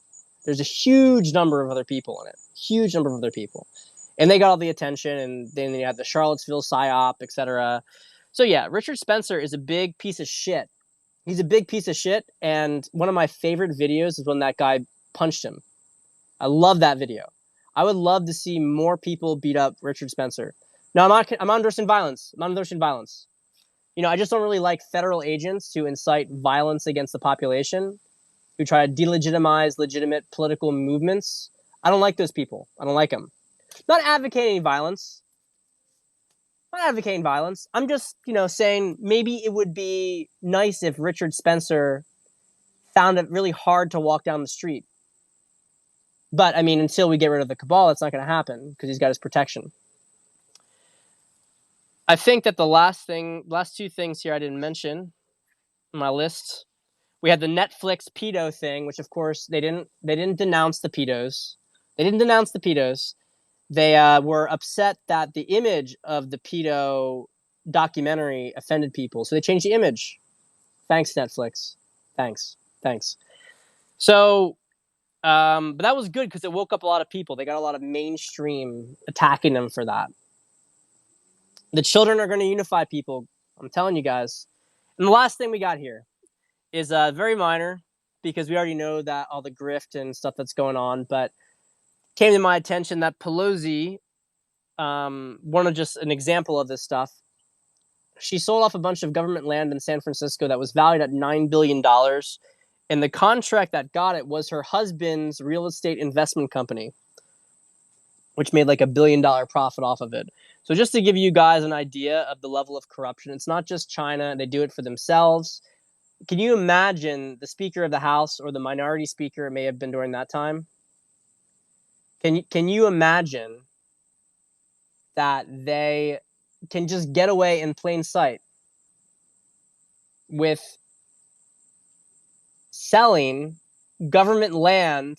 A: There's a huge number of other people in it. Huge number of other people. And they got all the attention, and then you had the Charlottesville PSYOP, etc. So yeah, Richard Spencer is a big piece of shit. He's a big piece of shit, and one of my favorite videos is when that guy punched him. I love that video. I would love to see more people beat up Richard Spencer. No, I'm not endorsing violence. I'm not endorsing violence. I just don't really like federal agents who incite violence against the population, who try to delegitimize legitimate political movements. I don't like those people. I don't like them. Not advocating violence. Not advocating violence. I'm just, saying maybe it would be nice if Richard Spencer found it really hard to walk down the street. But, I mean, until we get rid of the cabal, it's not going to happen because he's got his protection. I think that the last two things here I didn't mention on my list, we had the Netflix pedo thing, which of course they didn't denounce the pedos. They didn't denounce the pedos. They were upset that the image of the pedo documentary offended people, so they changed the image. Thanks, Netflix. Thanks. So, but that was good because it woke up a lot of people. They got a lot of mainstream attacking them for that. The children are going to unify people. I'm telling you guys. And the last thing we got here is very minor because we already know that all the grift and stuff that's going on, but came to my attention that Pelosi, one of just an example of this stuff, she sold off a bunch of government land in San Francisco that was valued at $9 billion. And the contract that got it was her husband's real estate investment company, which made like $1 billion profit off of it. So just to give you guys an idea of the level of corruption, it's not just China. They do it for themselves. Can you imagine the Speaker of the House or the minority speaker it may have been during that time? Can you imagine that they can just get away in plain sight with selling government land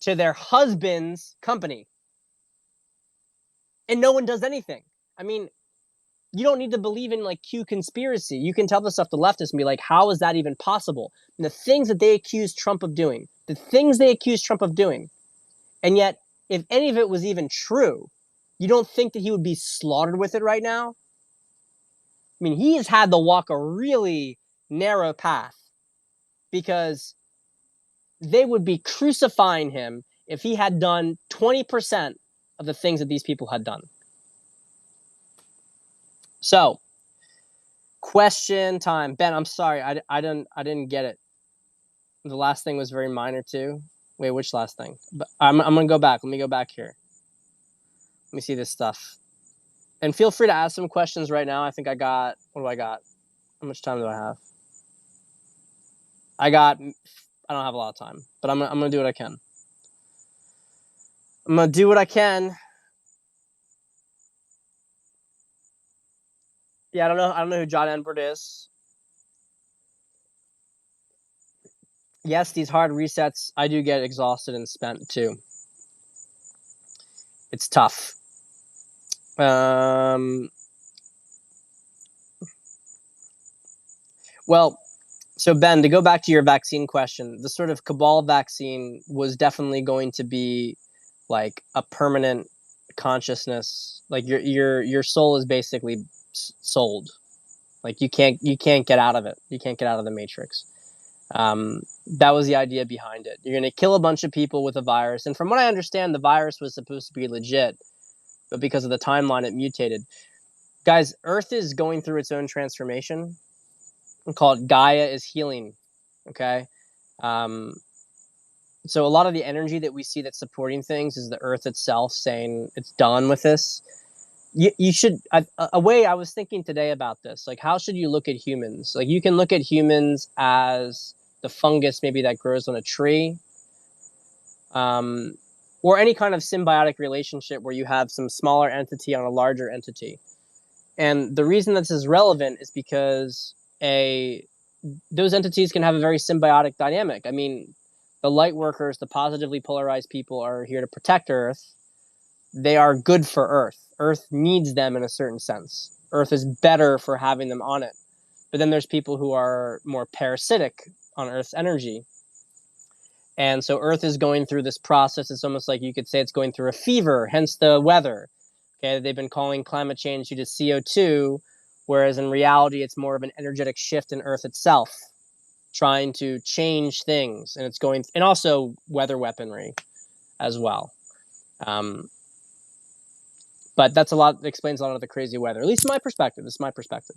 A: to their husband's company and no one does anything? I mean, you don't need to believe in like Q conspiracy. You can tell the stuff to leftists and be like, how is that even possible? And the things that they accuse Trump of doing, and yet if any of it was even true, you don't think that he would be slaughtered with it right now? I mean, he has had to walk a really narrow path because they would be crucifying him if he had done 20% of the things that these people had done. So, question time. Ben, I'm sorry, I didn't get it. The last thing was very minor too. Wait, which last thing? But I'm gonna go back. Let me go back here. Let me see this stuff. And feel free to ask some questions right now. I think I got. What do I got? How much time do I have? I don't have a lot of time, but I'm gonna do what I can. I'm gonna do what I can. Yeah, I don't know who John Edward is. Yes, these hard resets, I do get exhausted and spent too. It's tough. Well, so Ben, to go back to your vaccine question, the sort of cabal vaccine was definitely going to be like a permanent consciousness. Like your soul is basically sold. Like you can't get out of it. You can't get out of the matrix. That was the idea behind it. You're going to kill a bunch of people with a virus. And from what I understand, the virus was supposed to be legit, but because of the timeline, it mutated. Guys, Earth is going through its own transformation. We call it Gaia is healing. Okay. Um, so a lot of the energy that we see that's supporting things is the earth itself saying it's done with this. You should, a way I was thinking today about this, like, how should you look at humans? Like, you can look at humans as the fungus maybe that grows on a tree, um, or any kind of symbiotic relationship where you have some smaller entity on a larger entity. And the reason this is relevant is because a those entities can have a very symbiotic dynamic. I mean, the light workers, the positively polarized people, are here to protect Earth. They are good for Earth. Earth needs them in a certain sense. Earth is better for having them on it. But then there's people who are more parasitic on Earth's energy. And so Earth is going through this process. It's almost like you could say it's going through a fever, hence the weather. Okay, they've been calling climate change due to CO2, whereas in reality, it's more of an energetic shift in Earth itself, trying to change things. And it's going, and also weather weaponry as well. But that's a lot, that explains a lot of the crazy weather, at least in my perspective. This is my perspective.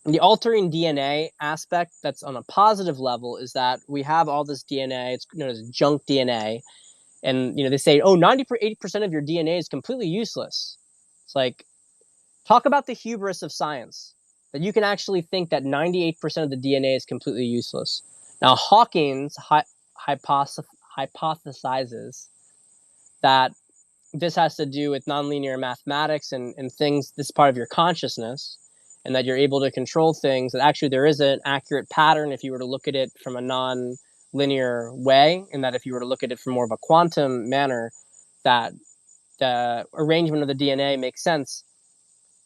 A: And the altering DNA aspect that's on a positive level is that we have all this DNA. It's known as junk DNA. And, they say, oh, 80% of your DNA is completely useless. It's like, talk about the hubris of science, that you can actually think that 98% of the DNA is completely useless. Now, Hawkins hypothesizes that this has to do with nonlinear mathematics and things, this part of your consciousness, and that you're able to control things, that actually there is an accurate pattern if you were to look at it from a non-linear way, and that if you were to look at it from more of a quantum manner, that the arrangement of the DNA makes sense,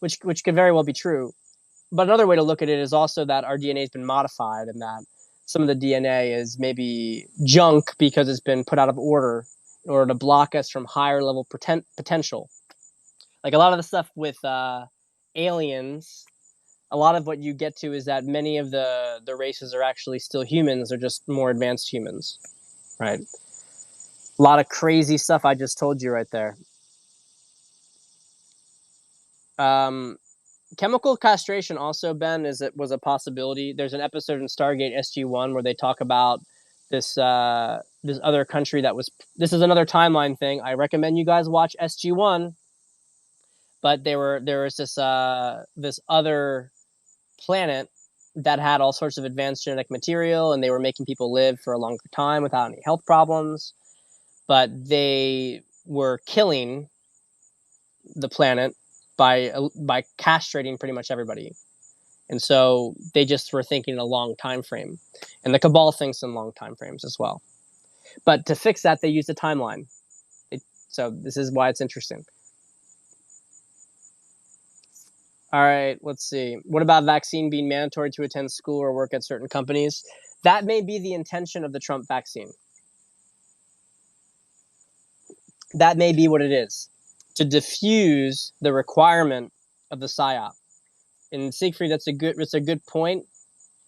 A: which could very well be true. But another way to look at it is also that our DNA has been modified, and that some of the DNA is maybe junk because it's been put out of order in order to block us from higher level potential. Like a lot of the stuff with aliens, a lot of what you get to is that many of the races are actually still humans. They're just more advanced humans, right? A lot of crazy stuff I just told you right there. Chemical castration also, Ben, was a possibility. There's an episode in Stargate SG-1 where they talk about this other country that was. This is another timeline thing. I recommend you guys watch SG-1. But there was this other planet that had all sorts of advanced genetic material, and they were making people live for a longer time without any health problems. But they were killing the planet by castrating pretty much everybody. And so they just were thinking in a long time frame. And the Cabal thinks in long time frames as well. But to fix that, they used a timeline. So this is why it's interesting. All right, let's see. What about vaccine being mandatory to attend school or work at certain companies? That may be the intention of the Trump vaccine. That may be what it is, to diffuse the requirement of the PSYOP. And Siegfried, that's a good point,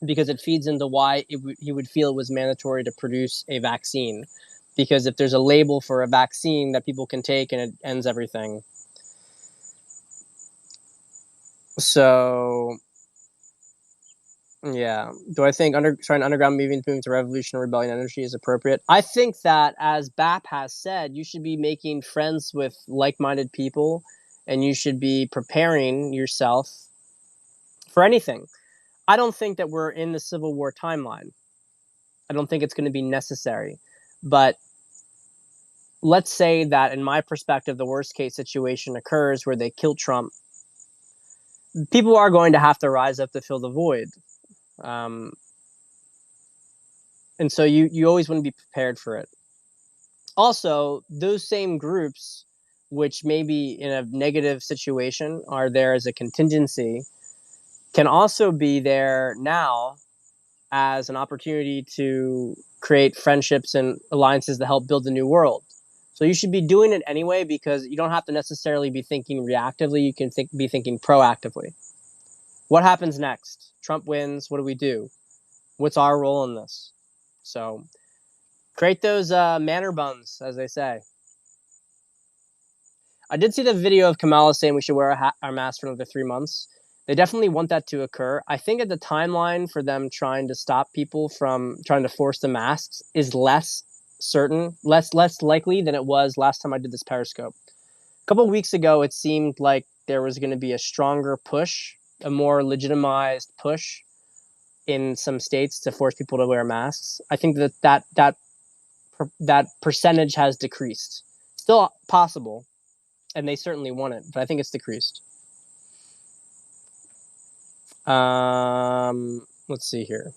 A: because it feeds into why he would feel it was mandatory to produce a vaccine. Because if there's a label for a vaccine that people can take and it ends everything. So, yeah. Do I think trying underground moving to revolution or rebellion energy is appropriate? I think that, as BAP has said, you should be making friends with like-minded people, and you should be preparing yourself for anything. I don't think that we're in the Civil War timeline. I don't think it's going to be necessary. But let's say that, in my perspective, the worst case situation occurs where they kill Trump. People are going to have to rise up to fill the void. And so you always want to be prepared for it. Also, those same groups, which may be in a negative situation, are there as a contingency, can also be there now as an opportunity to create friendships and alliances to help build the new world. So you should be doing it anyway, because you don't have to necessarily be thinking reactively. You can be thinking proactively. What happens next? Trump wins. What do we do? What's our role in this? So create those manner buns, as they say. I did see the video of Kamala saying we should wear our mask for another 3 months. They definitely want that to occur. I think that the timeline for them trying to stop people from trying to force the masks is less certain, less likely than it was last time I did this Periscope. A couple of weeks ago, it seemed like there was going to be a stronger push, a more legitimized push in some states to force people to wear masks. I think that percentage has decreased. Still possible, and they certainly want it, but I think it's decreased. Let's see here.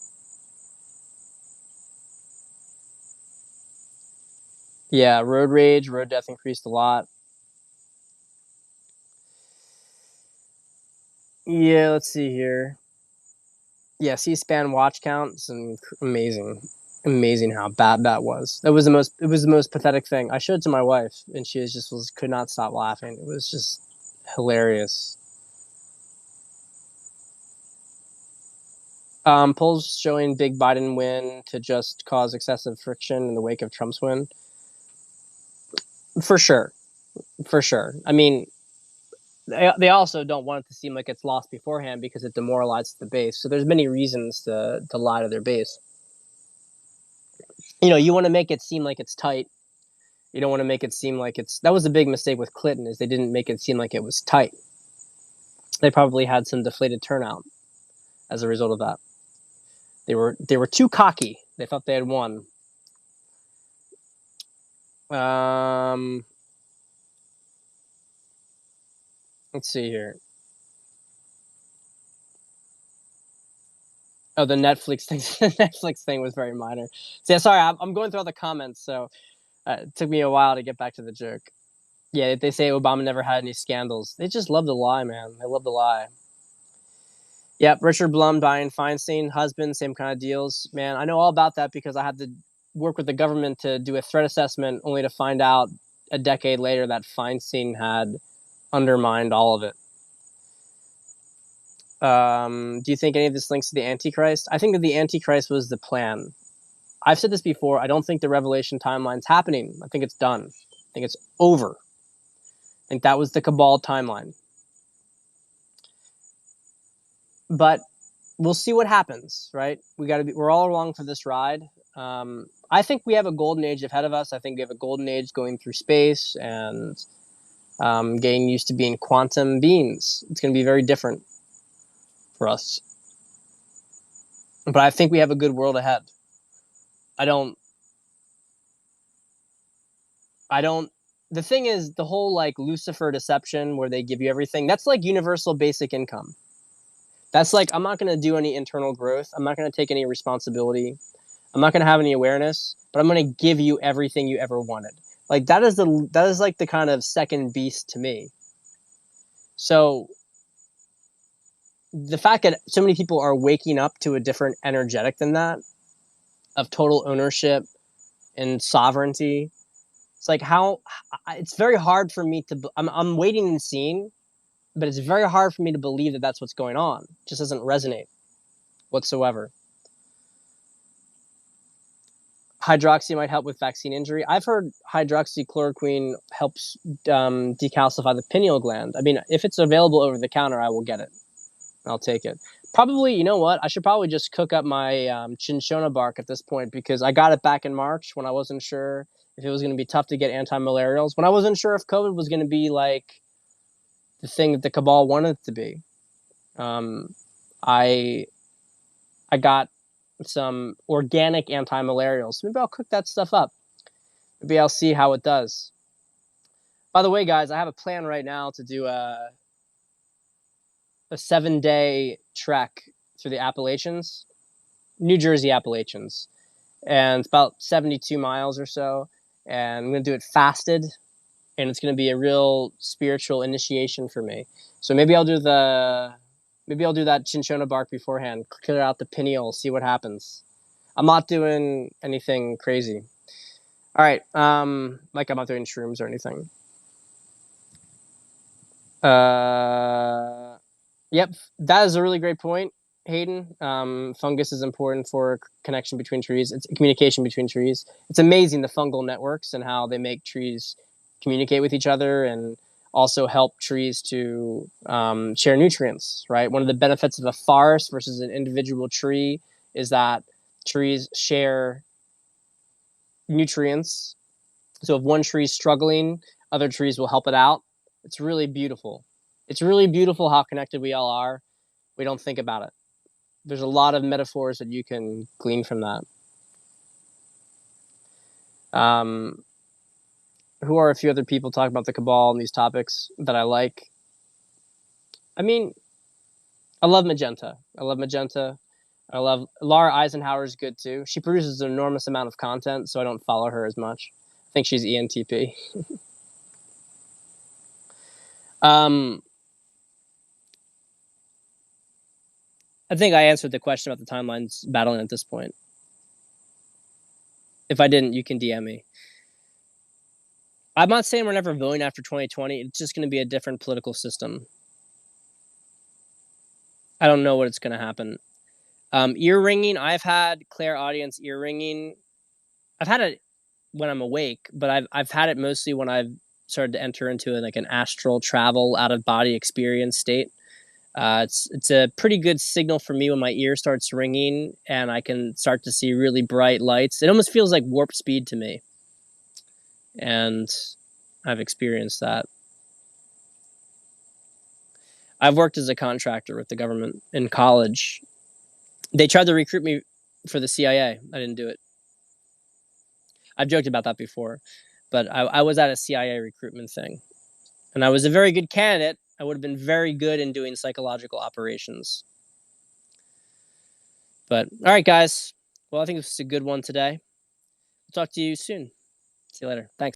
A: Yeah, road rage, road death increased a lot. Yeah, let's see here. Yeah, C-SPAN watch count is amazing, amazing how bad that was. It was the most pathetic thing. I showed it to my wife, and she was could not stop laughing. It was just hilarious. Polls showing big Biden win to just cause excessive friction in the wake of Trump's win. For sure, for sure. I mean, they also don't want it to seem like it's lost beforehand because it demoralizes the base. So there's many reasons to lie to their base. You know, you want to make it seem like it's tight. You don't want to make it seem like it's. That was a big mistake with Clinton is they didn't make it seem like it was tight. They probably had some deflated turnout as a result of that. They were too cocky. They thought they had won. Um, let's see here. Oh, the Netflix thing. The Netflix thing was very minor. So, yeah, sorry, I'm going through all the comments, so it took me a while to get back to the joke. Yeah, they say Obama never had any scandals. They just love to lie, man. They love to lie. Yep, Richard Blum, Dianne Feinstein, husband, same kind of deals. Man, I know all about that because I had to work with the government to do a threat assessment, only to find out a decade later that Feinstein had undermined all of it. Do you think any of this links to the Antichrist? I think that the Antichrist was the plan. I've said this before. I don't think the Revelation timeline's happening. I think it's done. I think it's over. I think that was the Cabal timeline. But we'll see what happens, right? We're all along for this ride. I think we have a golden age ahead of us. I think we have a golden age going through space and getting used to being quantum beings. It's going to be very different for us. But I think we have a good world ahead. I don't. I don't. The thing is, the whole like Lucifer deception where they give you everything, that's like universal basic income. That's like, I'm not going to do any internal growth. I'm not going to take any responsibility. I'm not going to have any awareness, but I'm going to give you everything you ever wanted. Like that is like the kind of second beast to me. So the fact that so many people are waking up to a different energetic than that of total ownership and sovereignty, it's like how it's very hard for me to. I'm waiting and seeing, but it's very hard for me to believe that that's what's going on. It just doesn't resonate whatsoever. Hydroxy might help with vaccine injury. I've heard hydroxychloroquine helps decalcify the pineal gland. I mean, if it's available over the counter, I will get it. I'll take it. Probably, you know what? I should probably just cook up my cinchona bark at this point because I got it back in March when I wasn't sure if it was going to be tough to get anti-malarials. When I wasn't sure if COVID was going to be like the thing that the cabal wanted it to be. I I got some organic anti-malarials. Maybe I'll cook that stuff up. Maybe I'll see how it does. By the way, guys, I have a plan right now to do a 7-day trek through the Appalachians, New Jersey Appalachians, and it's about 72 miles or so. And I'm going to do it fasted, and it's going to be a real spiritual initiation for me. So maybe I'll do that cinchona bark beforehand, clear out the pineal, see what happens. I'm not doing anything crazy. All right, like I'm not doing shrooms or anything. Yep, that is a really great point, Hayden. Fungus is important for connection between trees. It's communication between trees. It's amazing the fungal networks and how they make trees communicate with each other. And also help trees to share nutrients, right? One of the benefits of a forest versus an individual tree is that trees share nutrients. So if one tree is struggling, other trees will help it out. It's really beautiful. It's really beautiful how connected we all are. We don't think about it. There's a lot of metaphors that you can glean from that. Who are a few other people talking about the Cabal and these topics that I like? I mean, I love Magenta. I love Laura Eisenhower's good too. She produces an enormous amount of content, so I don't follow her as much. I think she's ENTP. I think I answered the question about the timelines battling at this point. If I didn't, you can DM me. I'm not saying we're never voting after 2020. It's just going to be a different political system. I don't know what's going to happen. Ear ringing. I've had clairaudience ear ringing. I've had it when I'm awake, but I've had it mostly when I've started to enter into an astral travel, out of body experience state. It's a pretty good signal for me when my ear starts ringing and I can start to see really bright lights. It almost feels like warp speed to me, and I've experienced that. I've worked as a contractor with the government in college. They tried to recruit me for the CIA. I didn't do it. I've joked about that before, but I was at a CIA recruitment thing, and I was a very good candidate. I would have been very good in doing psychological operations. But all right, guys. Well, I think this is a good one today. We'll talk to you soon. See you later. Thanks.